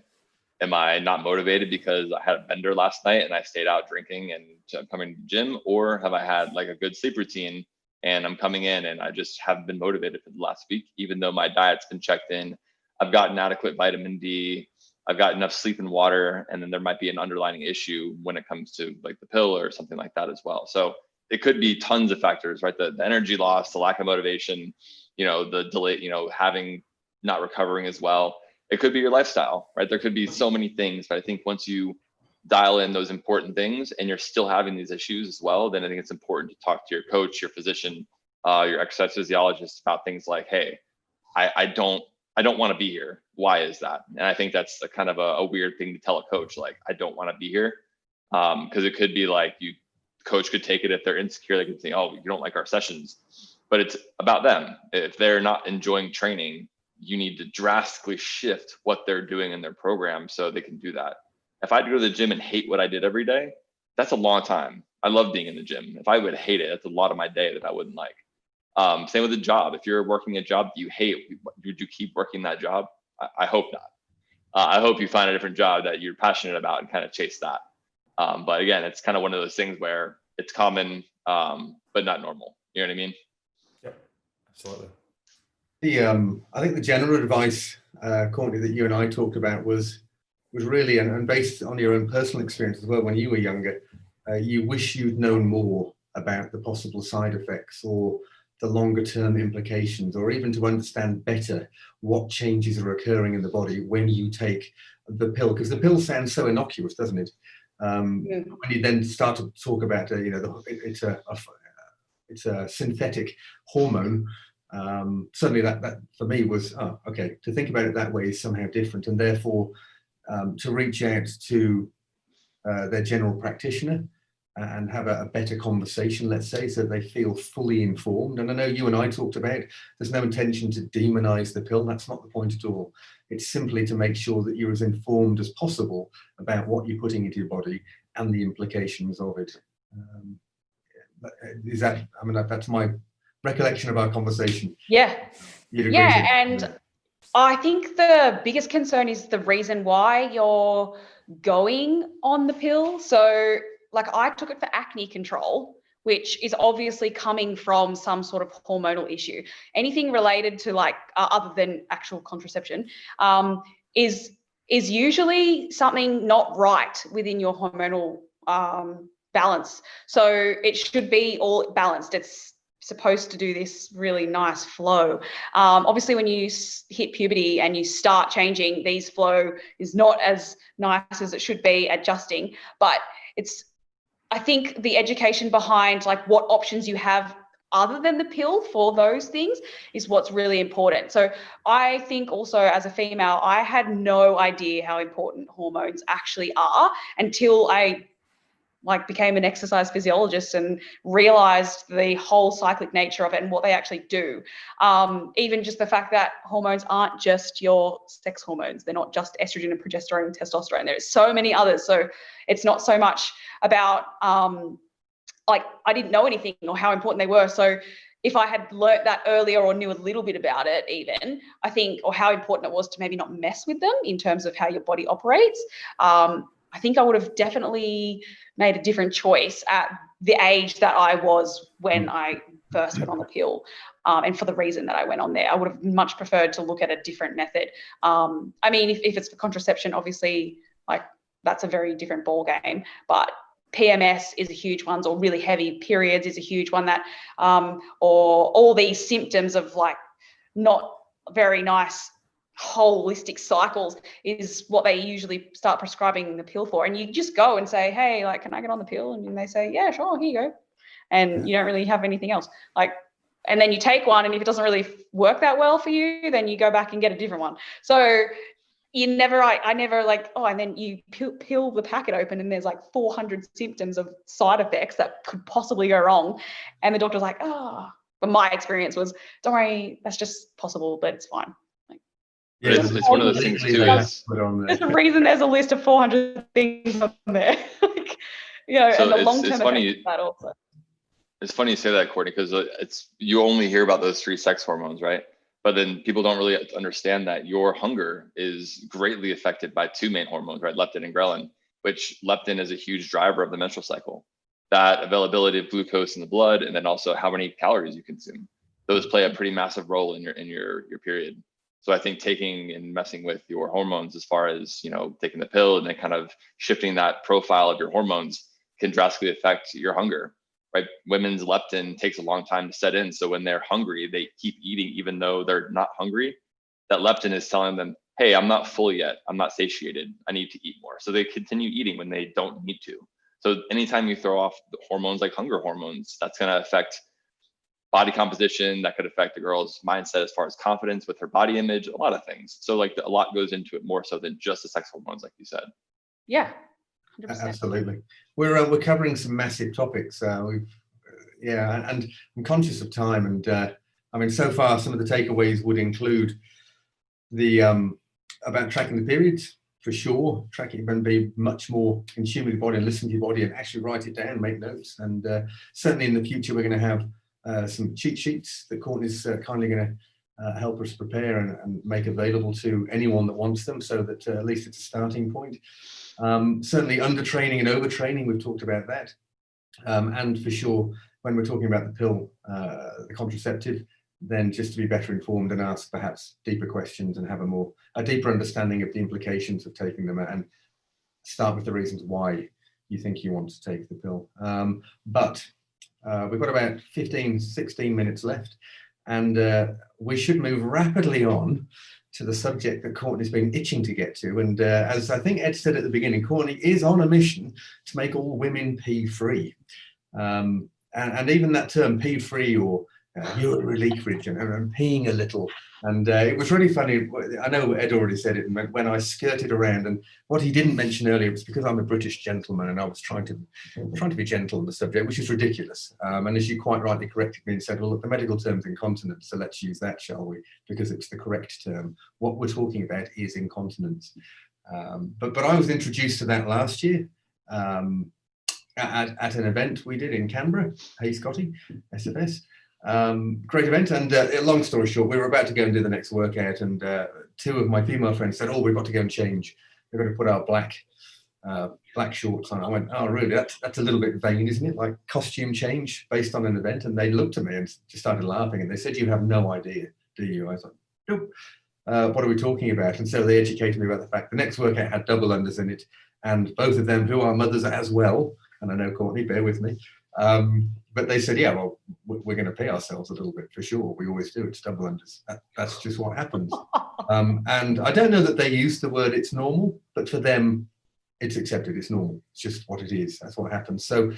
Am I not motivated because I had a bender last night and I stayed out drinking and I'm coming to the gym? Or have I had like a good sleep routine and I'm coming in and I just haven't been motivated for the last week, even though my diet's been checked in, I've gotten adequate vitamin D, I've got enough sleep and water, and then there might be an underlying issue when it comes to like the pill or something like that as well. So it could be tons of factors, right? The energy loss, the lack of motivation, the delay, having not recovering as well. It could be your lifestyle, right? There could be so many things, but I think once you dial in those important things and you're still having these issues as well, then I think it's important to talk to your coach, your physician, your exercise physiologist about things like, hey, I don't want to be here. Why is that? And I think that's a kind of a weird thing to tell a coach, like, I don't want to be here. Because it could be like the coach could take it if they're insecure. They could say, oh, you don't like our sessions, but it's about them. If they're not enjoying training, you need to drastically shift what they're doing in their program so they can do that. If I had to go to the gym and hate what I did every day, that's a long time. I love being in the gym. If I would hate it, that's a lot of my day that I wouldn't like. Same with a job. If you're working a job that you hate, would you keep working that job? I hope not. I hope you find a different job that you're passionate about and kind of chase that. But again, it's kind of one of those things where it's common, but not normal. You know what I mean? Yep, absolutely. I think the general advice, Courtenay, that you and I talked about was really, and based on your own personal experience as well when you were younger, you wish you'd known more about the possible side effects or the longer term implications, or even to understand better what changes are occurring in the body when you take the pill, because the pill sounds so innocuous, doesn't it? When you then start to talk about, it's a synthetic hormone. Suddenly that for me was, okay, to think about it that way is somehow different, and therefore to reach out to their general practitioner and have a better conversation, let's say, so they feel fully informed. And I know you and I talked about, there's no intention to demonize the pill. That's not the point at all. It's simply to make sure that you're as informed as possible about what you're putting into your body and the implications of it. Is that, I mean, that's my recollection of our conversation. Yeah. Yeah, and I think the biggest concern is the reason why you're going on the pill. So like I took it for acne control, which is obviously coming from some sort of hormonal issue. Anything related to like other than actual contraception is usually something not right within your hormonal balance. So it should be all balanced. It's supposed to do this really nice flow. Obviously, when you hit puberty and you start changing, these flow is not as nice as it should be adjusting, but I think the education behind like what options you have other than the pill for those things is what's really important. So I think also as a female, I had no idea how important hormones actually are until I like became an exercise physiologist and realized the whole cyclic nature of it and what they actually do. Even just the fact that hormones aren't just your sex hormones. They're not just estrogen and progesterone and testosterone. There's so many others. So it's not so much about like I didn't know anything or how important they were. So if I had learnt that earlier or knew a little bit about it even, I think, or how important it was to maybe not mess with them in terms of how your body operates, I think I would have definitely made a different choice at the age that I was when I first went on the pill. And for the reason that I went on there, I would have much preferred to look at a different method. I mean, if it's for contraception, obviously, like that's a very different ball game, but PMS is a huge one, or really heavy periods is a huge one that, or all these symptoms of like not very nice holistic cycles is what they usually start prescribing the pill for. And you just go and say, hey, like, can I get on the pill? And they say, yeah, sure, here you go. And you don't really have anything else. Like, and then you take one, and if it doesn't really work that well for you, then you go back and get a different one. So I never like, oh, and then you peel the packet open and there's like 400 symptoms of side effects that could possibly go wrong. And the doctor's like, oh, but my experience was, don't worry, that's just possible, but it's fine. Yeah, it's one of those things too. There's a reason there's a list of 400 things on there. Like, you know, so and the long-term effects of that also. It's funny you say that, Courtney, because you only hear about those 3 sex hormones, right? But then people don't really understand that your hunger is greatly affected by 2 main hormones, right? Leptin and ghrelin, which leptin is a huge driver of the menstrual cycle. That availability of glucose in the blood, and then also how many calories you consume. Those play a pretty massive role in your period. So I think taking and messing with your hormones as far as, you know, taking the pill and then kind of shifting that profile of your hormones can drastically affect your hunger, right? Women's leptin takes a long time to set in. So when they're hungry, they keep eating even though they're not hungry. That leptin is telling them, hey, I'm not full yet. I'm not satiated. I need to eat more. So they continue eating when they don't need to. So anytime you throw off the hormones like hunger hormones, that's going to affect body composition. That could affect the girl's mindset as far as confidence with her body image, a lot of things. So like a lot goes into it more so than just the sex hormones, like you said. Yeah, 100%. Absolutely. We're covering some massive topics. And I'm conscious of time. And I mean, so far, some of the takeaways would include the about tracking the periods, for sure. Tracking and be much more in tune with your body and listen to your body and actually write it down, make notes. And certainly in the future, we're going to have some cheat sheets that Courtney's kindly going to help us prepare and make available to anyone that wants them, so that at least it's a starting point. Certainly undertraining and overtraining, we've talked about that. And for sure, when we're talking about the pill, the contraceptive, then just to be better informed and ask perhaps deeper questions and have a deeper understanding of the implications of taking them, and start with the reasons why you think you want to take the pill. But we've got about 16 minutes left, and we should move rapidly on to the subject that Courtney's been itching to get to. And as I think Ed said at the beginning, Courtney is on a mission to make all women pee-free. And even that term pee-free or urinary leakage and peeing a little. And it was really funny. I know Ed already said it, and when I skirted around, and what he didn't mention earlier was because I'm a British gentleman and I was trying to be gentle on the subject, which is ridiculous. And as you quite rightly corrected me and said, well, look, the medical term's incontinence, so let's use that, shall we? Because it's the correct term. What we're talking about is incontinence. But I was introduced to that last year at an event we did in Canberra, Hey Scotty, SFS. Great event, and long story short, we were about to go and do the next workout, and two of my female friends said, oh, we've got to go and change. We've got to put our black shorts on. I went, oh really, that's a little bit vain, isn't it? Like costume change based on an event. And they looked at me and just started laughing, and they said, you have no idea, do you? I was like, nope. What are we talking about? And so they educated me about the fact the next workout had double unders in it, and both of them, who are mothers as well, and I know Courtney, bear with me, but they said, yeah, well, we're going to pay ourselves a little bit for sure. We always do. It's double unders. That's just what happens. And I don't know that they use the word it's normal, but for them, it's accepted. It's normal. It's just what it is. That's what happens. So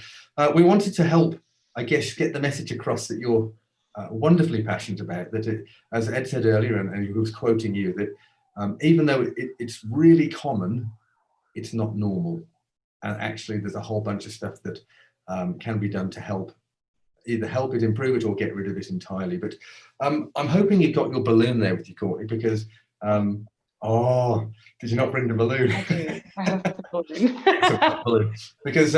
we wanted to help, I guess, get the message across that you're wonderfully passionate about, that it, as Ed said earlier, and he was quoting you, that even though it's really common, it's not normal. And actually, there's a whole bunch of stuff that can be done to help, either help it, improve it, or get rid of it entirely. But I'm hoping you've got your balloon there with you, Courtney, because, oh, did you not bring the balloon? I do. I have the balloon. Because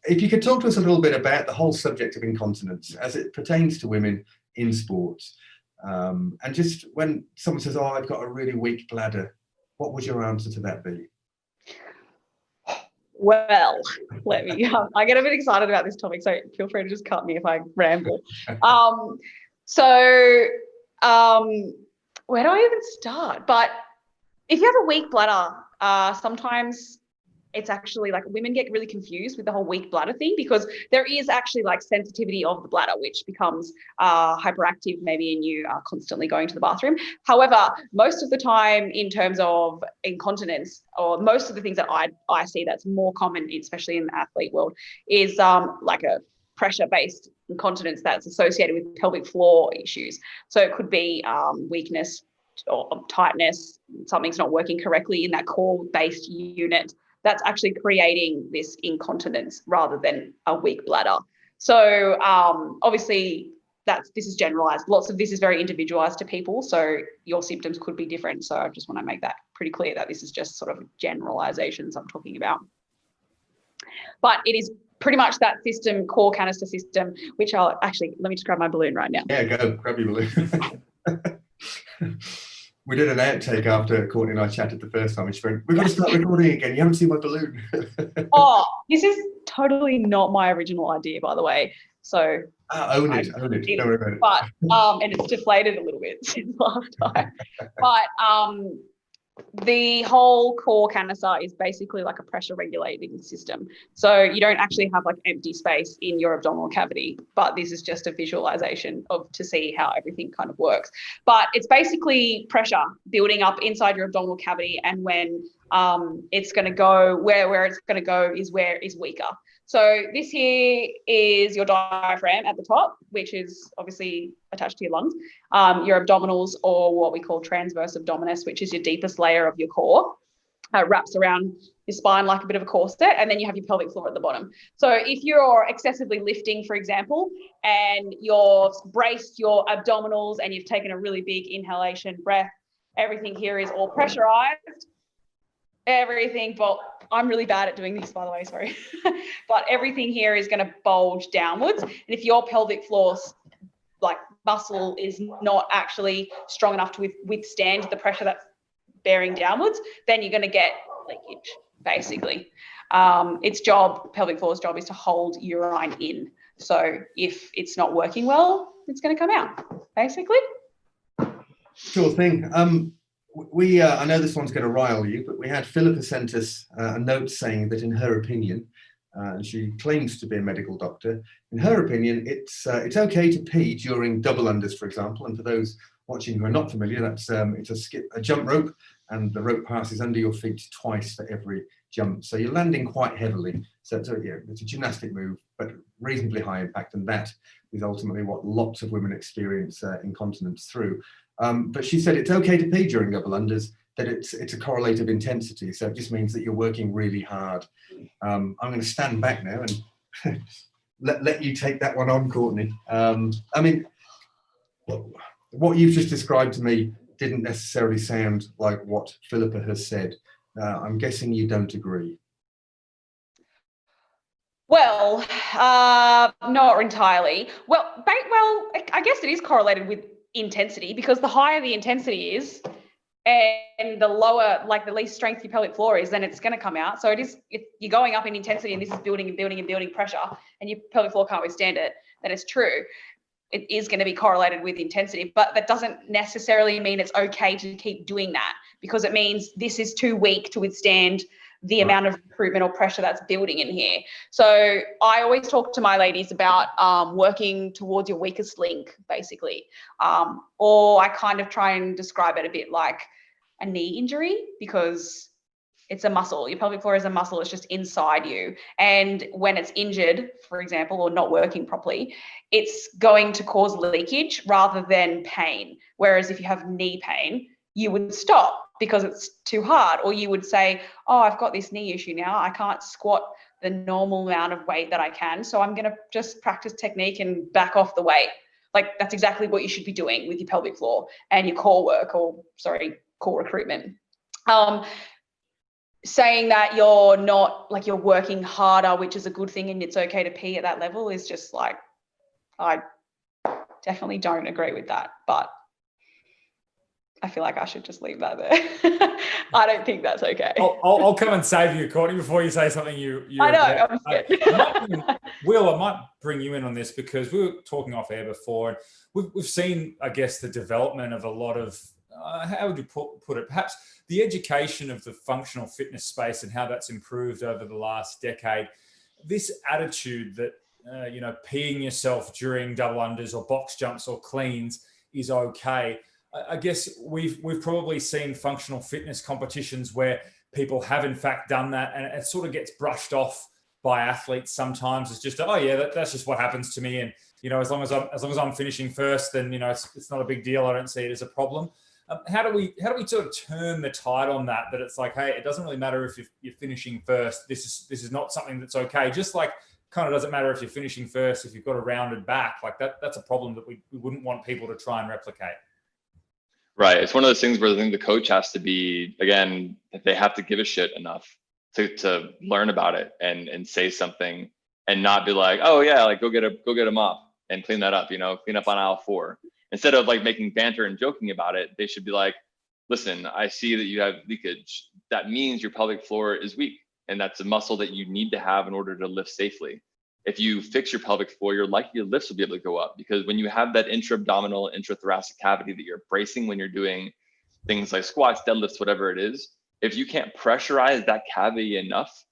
if you could talk to us a little bit about the whole subject of incontinence as it pertains to women in sports. And just when someone says, oh, I've got a really weak bladder, what would your answer to that be? Well, let me, I get a bit excited about this topic, so feel free to just cut me if I ramble. Where do I even start? But if you have a weak bladder, sometimes it's actually like women get really confused with the whole weak bladder thing, because there is actually like sensitivity of the bladder, which becomes hyperactive maybe, and you are constantly going to the bathroom. However, most of the time in terms of incontinence, or most of the things that I see that's more common, especially in the athlete world, is like a pressure-based incontinence that's associated with pelvic floor issues. So it could be weakness or tightness, something's not working correctly in that core-based unit. That's actually creating this incontinence rather than a weak bladder. So obviously this is generalized. Lots of this is very individualized to people, so your symptoms could be different. So I just want to make that pretty clear that this is just sort of generalizations I'm talking about. But it is pretty much that system, core canister system, which I'll actually, let me just grab my balloon right now. Yeah, go grab your balloon. We did an outtake after Courtney and I chatted the first time, and she went, we've got to start recording again. You haven't seen my balloon. Oh, this is totally not my original idea, by the way. So own it. Don't worry about it. But and it's deflated a little bit since last time. But the whole core canister is basically like a pressure regulating system. So you don't actually have like empty space in your abdominal cavity, but this is just a visualization to see how everything kind of works. But it's basically pressure building up inside your abdominal cavity, and when it's going to go, where it's going to go is where is weaker. So this here is your diaphragm at the top, which is obviously attached to your lungs, your abdominals, or what we call transverse abdominis, which is your deepest layer of your core, wraps around your spine like a bit of a corset, and then you have your pelvic floor at the bottom. So if you're excessively lifting, for example, and you've braced your abdominals and you've taken a really big inhalation breath, everything here is all pressurized. Everything, but I'm really bad at doing this, by the way, sorry. But everything here is going to bulge downwards. And if your pelvic floor like muscle is not actually strong enough to withstand the pressure that's bearing downwards, then you're going to get leakage, basically. Pelvic floor's job is to hold urine in. So if it's not working well, it's going to come out, basically. Sure thing. I know this one's going to rile you, but we had Philippa sent us a note saying that in her opinion, she claims to be a medical doctor, in her opinion, it's okay to pee during double unders, for example. And for those watching who are not familiar, that's it's a jump rope, and the rope passes under your feet twice for every jump. So you're landing quite heavily. So it's a gymnastic move, but reasonably high impact. And that is ultimately what lots of women experience incontinence through. But she said it's okay to pee during double unders, that it's a correlative intensity. So it just means that you're working really hard. I'm going to stand back now and let you take that one on, Courtney. I mean, what you've just described to me didn't necessarily sound like what Philippa has said. I'm guessing you don't agree. Well, not entirely. Well, I guess it is correlated with intensity, because the higher the intensity is and the lower, like the least strength your pelvic floor is, then it's going to come out. So if you're going up in intensity and this is building and building and building pressure and your pelvic floor can't withstand it, then it's true. It is going to be correlated with intensity, but that doesn't necessarily mean it's okay to keep doing that, because it means this is too weak to withstand the amount of recruitment or pressure that's building in here. So I always talk to my ladies about working towards your weakest link, basically. Or I kind of try and describe it a bit like a knee injury, because it's a muscle. Your pelvic floor is a muscle. It's just inside you. And when it's injured, for example, or not working properly, it's going to cause leakage rather than pain. Whereas if you have knee pain, you would stop because it's too hard. Or you would say, oh, I've got this knee issue now. I can't squat the normal amount of weight that I can. So I'm going to just practice technique and back off the weight. Like, that's exactly what you should be doing with your pelvic floor and your core work, or core recruitment. Saying that you're not, like, you're working harder, which is a good thing, and it's okay to pee at that level, is just like, I definitely don't agree with that. But I feel like I should just leave that there. I don't think that's okay. I'll come and save you, Courtney, before you say something I know, I'm scared. Will, I might bring you in on this, because we were talking off air before, and we've seen, I guess, the development of a lot of, how would you put it? Perhaps the education of the functional fitness space and how that's improved over the last decade. This attitude that, peeing yourself during double unders or box jumps or cleans is okay. I guess we've probably seen functional fitness competitions where people have in fact done that, and it sort of gets brushed off by athletes sometimes. It's just, oh yeah, that's just what happens to me, and as long as I'm finishing first, then it's not a big deal. I don't see it as a problem. How do we sort of turn the tide on that? That it's like, hey, it doesn't really matter if you're finishing first. This is not something that's okay. Just like, kind of doesn't matter if you're finishing first if you've got a rounded back. Like that's a problem that we wouldn't want people to try and replicate. Right. It's one of those things where I think the coach has to be, again, they have to give a shit enough to learn about it and say something, and not be like, oh yeah, like go get a mop and clean that up, clean up on aisle 4. Instead of like making banter and joking about it, they should be like, listen, I see that you have leakage. That means your pelvic floor is weak, and that's a muscle that you need to have in order to lift safely. If you fix your pelvic floor, your likely lifts will be able to go up, because when you have that intra-abdominal, intrathoracic cavity that you're bracing when you're doing things like squats, deadlifts, whatever it is, if you can't pressurize that cavity enough,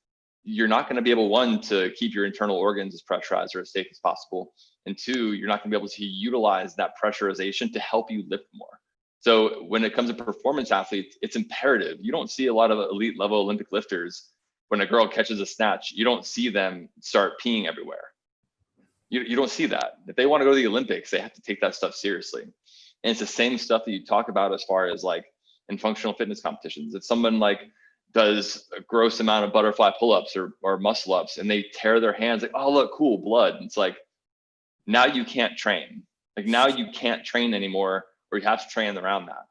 you're not going to be able, one, to keep your internal organs as pressurized or as safe as possible. And 2, you're not going to be able to utilize that pressurization to help you lift more. So when it comes to performance athletes, it's imperative. You don't see a lot of elite level Olympic lifters, when a girl catches a snatch, you don't see them start peeing everywhere. You don't see that. If they want to go to the Olympics, they have to take that stuff seriously. And it's the same stuff that you talk about as far as like in functional fitness competitions. If someone like does a gross amount of butterfly pull-ups or muscle ups and they tear their hands, like, oh, look, cool, blood. And it's like, now you can't train. Like, now you can't train anymore, or you have to train around that.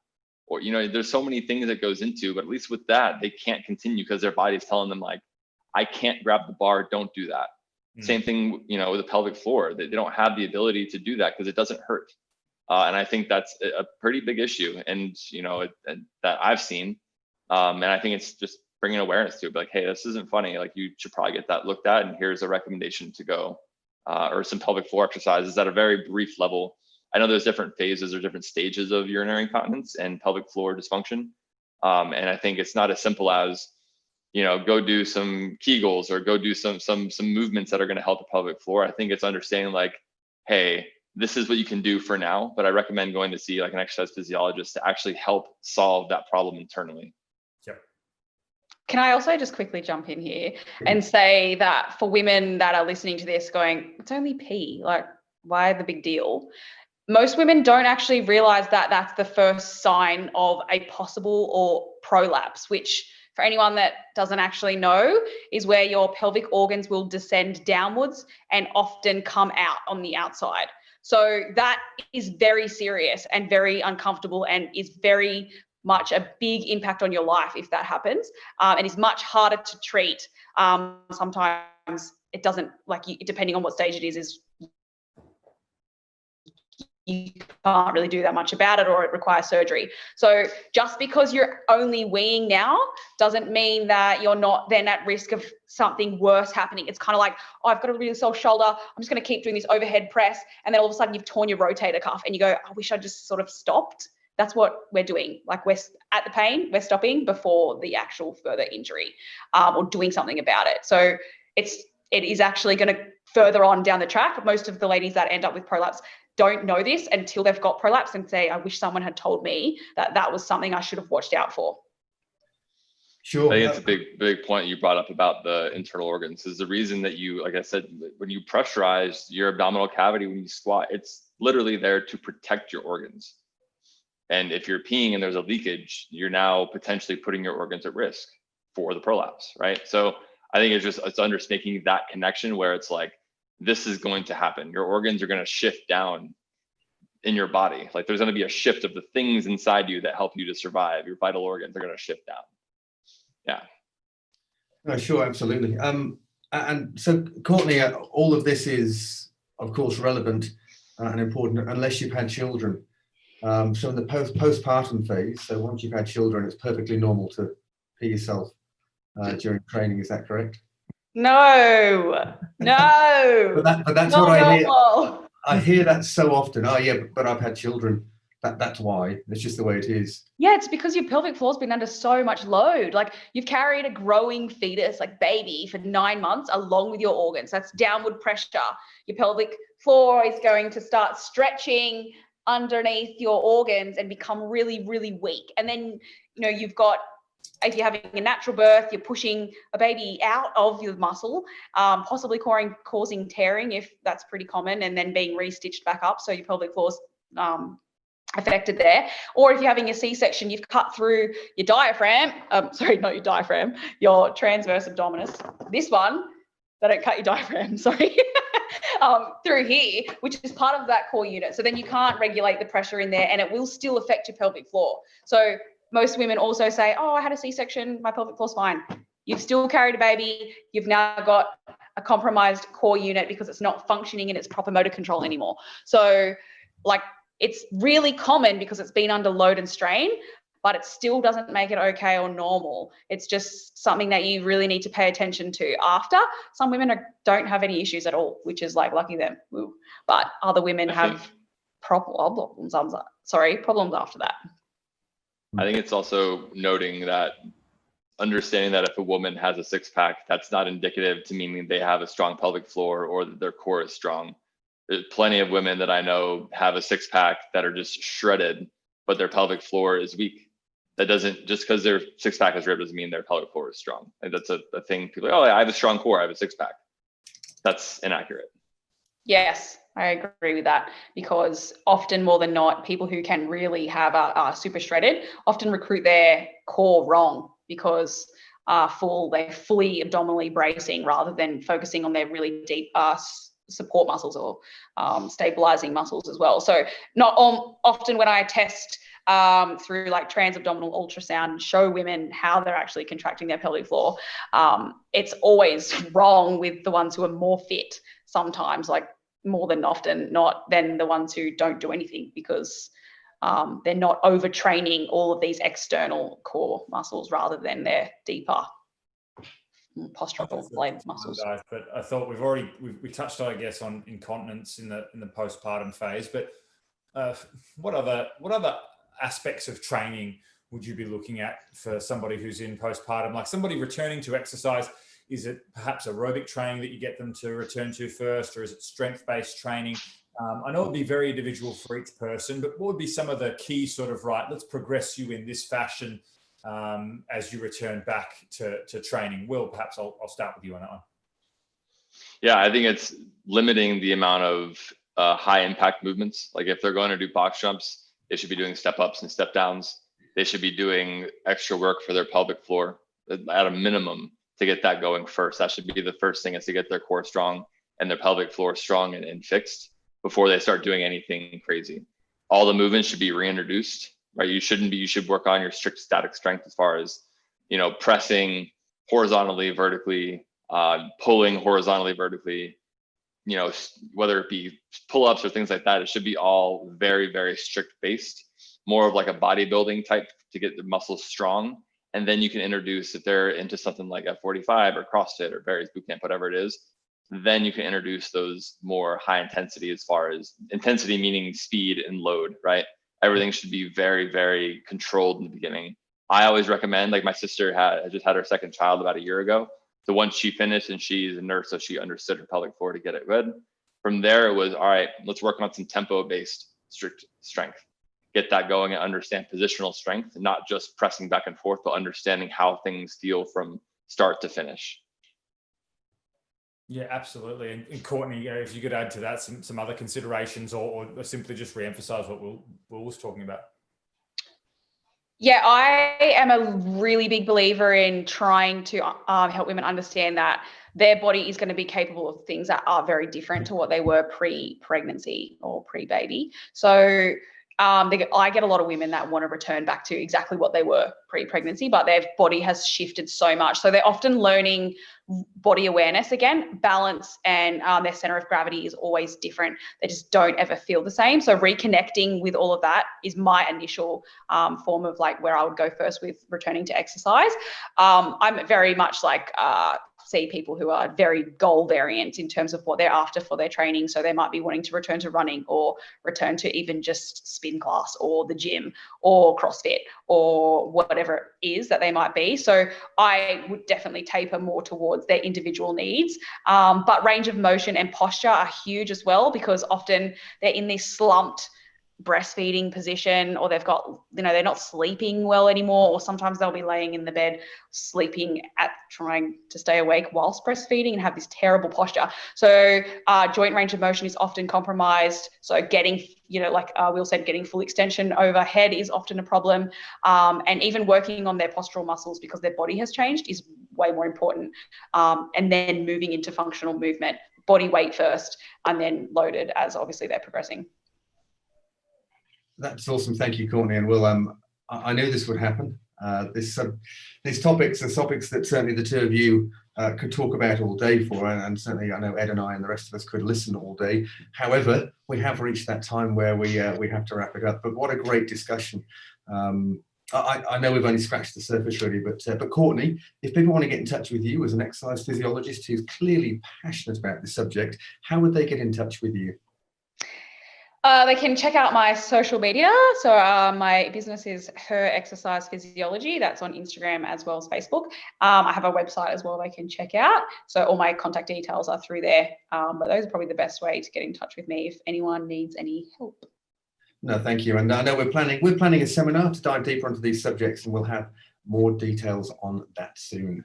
Or, there's so many things that goes into, but at least with that, they can't continue because their body's telling them like, I can't grab the bar, don't do that. Same thing, with the pelvic floor. They don't have the ability to do that because it doesn't hurt. And I think that's a pretty big issue, and that I've seen. And I think it's just bringing awareness to it, like, hey, this isn't funny. Like, you should probably get that looked at, and here's a recommendation to go, or some pelvic floor exercises at a very brief level. I know there's different phases or different stages of urinary incontinence and pelvic floor dysfunction. And I think it's not as simple as, go do some Kegels or go do some movements that are going to help the pelvic floor. I think it's understanding like, hey, this is what you can do for now, but I recommend going to see like an exercise physiologist to actually help solve that problem internally. Yep. Can I also just quickly jump in here and say that for women that are listening to this going, it's only pee, like, why the big deal? Most women don't actually realize that that's the first sign of a possible or prolapse, which for anyone that doesn't actually know is where your pelvic organs will descend downwards and often come out on the outside. So that is very serious and very uncomfortable and is very much a big impact on your life if that happens, and is much harder to treat. Sometimes it doesn't, like, depending on what stage it is you can't really do that much about it, or it requires surgery. So just because you're only weeing now doesn't mean that you're not then at risk of something worse happening. It's kind of like, oh, I've got a really sore shoulder, I'm just going to keep doing this overhead press, and then all of a sudden you've torn your rotator cuff and you go, I wish I just sort of stopped. That's what we're doing. Like, we're at the pain, we're stopping before the actual further injury, or doing something about it. So it is actually going to further on down the track. Most of the ladies that end up with prolapse don't know this until they've got prolapse and say, I wish someone had told me that that was something I should have watched out for. Sure. I think it's a big point you brought up about the internal organs is the reason that you, like I said, when you pressurize your abdominal cavity, when you squat, it's literally there to protect your organs. And if you're peeing and there's a leakage, you're now potentially putting your organs at risk for the prolapse, right? So I think it's making that connection where it's like, this is going to happen. Your organs are going to shift down in your body. Like, there's going to be a shift of the things inside you that help you to survive. Your vital organs are going to shift down. Yeah. No, sure, absolutely. And so, Courtenay, all of this is, of course, relevant and important unless you've had children. So in the postpartum phase, so once you've had children, it's perfectly normal to pee yourself during training. Is that correct? No. but that's not what I hear. normal. I hear that so often. Oh yeah, but I've had children. That's why. It's just the way it is. Yeah, it's because your pelvic floor's been under so much load. Like, you've carried a growing fetus, like baby, for 9 months along with your organs. That's downward pressure. Your pelvic floor is going to start stretching underneath your organs and become really, really weak. And then, you've got, if you're having a natural birth, you're pushing a baby out of your muscle, possibly causing tearing, if that's pretty common, and then being restitched back up. So your pelvic floor's affected there. Or if you're having a C-section, you've cut through your diaphragm, sorry, not your diaphragm, your transverse abdominis. This one, they don't cut your diaphragm, sorry, through here, which is part of that core unit. So then you can't regulate the pressure in there, and it will still affect your pelvic floor. So most women also say, oh, I had a C-section, my pelvic floor's fine. You've still carried a baby. You've now got a compromised core unit because it's not functioning in its proper motor control anymore. So, like, it's really common because it's been under load and strain, but it still doesn't make it okay or normal. It's just something that you really need to pay attention to after. Some women don't have any issues at all, which is like, lucky them. Woo. But other women have problems after that. I think it's also noting that, understanding that if a woman has a six-pack, that's not indicative to meaning they have a strong pelvic floor or that their core is strong. There's plenty of women that I know have a six-pack that are just shredded, but their pelvic floor is weak. That doesn't, just because their six-pack is ripped doesn't mean their pelvic floor is strong. And that's a thing. People are like, oh, I have a strong core, I have a six-pack. That's inaccurate. Yes, I agree with that, because often, more than not, people who can really have are super shredded often recruit their core wrong because they're fully abdominally bracing rather than focusing on their really deep support muscles or stabilizing muscles as well. So not often when I test through like transabdominal ultrasound and show women how they're actually contracting their pelvic floor, it's always wrong with the ones who are more fit sometimes, like more than often not than the ones who don't do anything, because they're not overtraining all of these external core muscles rather than their deeper postural blade muscles. But I thought we touched, I guess, on incontinence in the postpartum phase. But what other aspects of training would you be looking at for somebody who's in postpartum, like somebody returning to exercise? Is it perhaps aerobic training that you get them to return to first, or is it strength-based training? I know it'd be very individual for each person, but what would be some of the key sort of, right, let's progress you in this fashion as you return back to training? Will, perhaps I'll start with you on that one. Yeah, I think it's limiting the amount of high impact movements. Like if they're going to do box jumps, they should be doing step ups and step downs. They should be doing extra work for their pelvic floor at a minimum to get that going first. That should be the first thing, is to get their core strong and their pelvic floor strong and fixed before they start doing anything crazy. All the movements should be reintroduced, right? You should work on your strict static strength as far as, pressing horizontally, vertically, pulling horizontally, vertically, whether it be pull-ups or things like that. It should be all very, very strict based, more of like a bodybuilding type to get the muscles strong. And then you can introduce, if they're into something like F45 or CrossFit or Barry's Bootcamp, whatever it is, then you can introduce those more high intensity, as far as intensity meaning speed and load, right? Everything should be very, very controlled in the beginning. I always recommend, like my sister just had her second child about a year ago. So once she finished, and she's a nurse, so she understood her pelvic floor to get it good. From there, it was, all right, let's work on some tempo-based strict strength. Get that going and understand positional strength, not just pressing back and forth, but understanding how things feel from start to finish. Yeah, absolutely. And Courtney, if you could add to that some other considerations, or simply just re-emphasize what Will was talking about. Yeah, I am a really big believer in trying to help women understand that their body is going to be capable of things that are very different to what they were pre-pregnancy or pre-baby. So I get a lot of women that want to return back to exactly what they were pre-pregnancy, but their body has shifted so much. So they're often learning body awareness again, balance, and their center of gravity is always different. They just don't ever feel the same. So reconnecting with all of that is my initial form of like where I would go first with returning to exercise. I'm very much like see people who are very goal variant in terms of what they're after for their training. So they might be wanting to return to running, or return to even just spin class or the gym or CrossFit or whatever it is that they might be. So I would definitely taper more towards their individual needs. But range of motion and posture are huge as well, because often they're in this slumped breastfeeding position, or they've got, they're not sleeping well anymore, or sometimes they'll be laying in the bed sleeping trying to stay awake whilst breastfeeding and have this terrible posture. So joint range of motion is often compromised. So getting, like Will said, getting full extension overhead is often a problem. And even working on their postural muscles, because their body has changed, is way more important. And then moving into functional movement, body weight first, and then loaded as obviously they're progressing. That's awesome. Thank you, Courtney. And Will, I knew this would happen. These topics are topics that certainly the two of you could talk about all day for, and certainly I know Ed and I and the rest of us could listen all day. However, we have reached that time where we have to wrap it up. But what a great discussion. I know we've only scratched the surface really, but Courtney, if people want to get in touch with you as an exercise physiologist who's clearly passionate about this subject, how would they get in touch with you? They can check out my social media. So my business is Her Exercise Physiology. That's on Instagram as well as Facebook. I have a website as well they can check out. So all my contact details are through there. But those are probably the best way to get in touch with me if anyone needs any help. No, thank you. And I know we're planning a seminar to dive deeper into these subjects, and we'll have more details on that soon.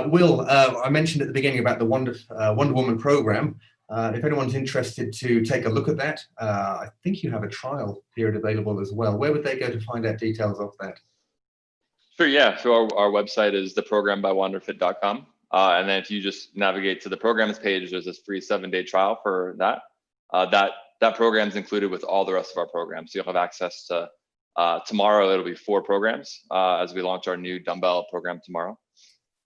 Will, I mentioned at the beginning about the Wonder Woman program. If anyone's interested to take a look at that, I think you have a trial period available as well. Where would they go to find out details of that? Sure, yeah. So our website is theprogrambywanderfit.com. And then if you just navigate to the programs page, there's this free 7-day trial for that. That program is included with all the rest of our programs. So you'll have access to, tomorrow, it'll be 4 programs as we launch our new dumbbell program tomorrow.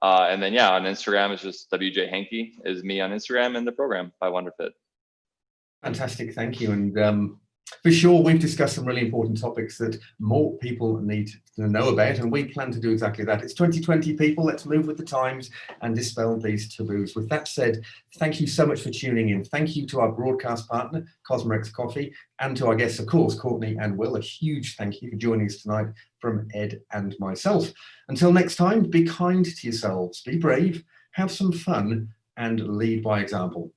And then, yeah, on Instagram, it's just WJ Henke is me on Instagram, and the program by WonderFit. Fantastic. Thank you. And for sure, we've discussed some really important topics that more people need to know about, and we plan to do exactly that. It's 2020, people. Let's move with the times and dispel these taboos. With that said, thank you so much for tuning in. Thank you to our broadcast partner, Cosmorx Coffee, and to our guests, of course, Courtney and Will. A huge thank you for joining us tonight from Ed and myself. Until next time, be kind to yourselves, be brave, have some fun, and lead by example.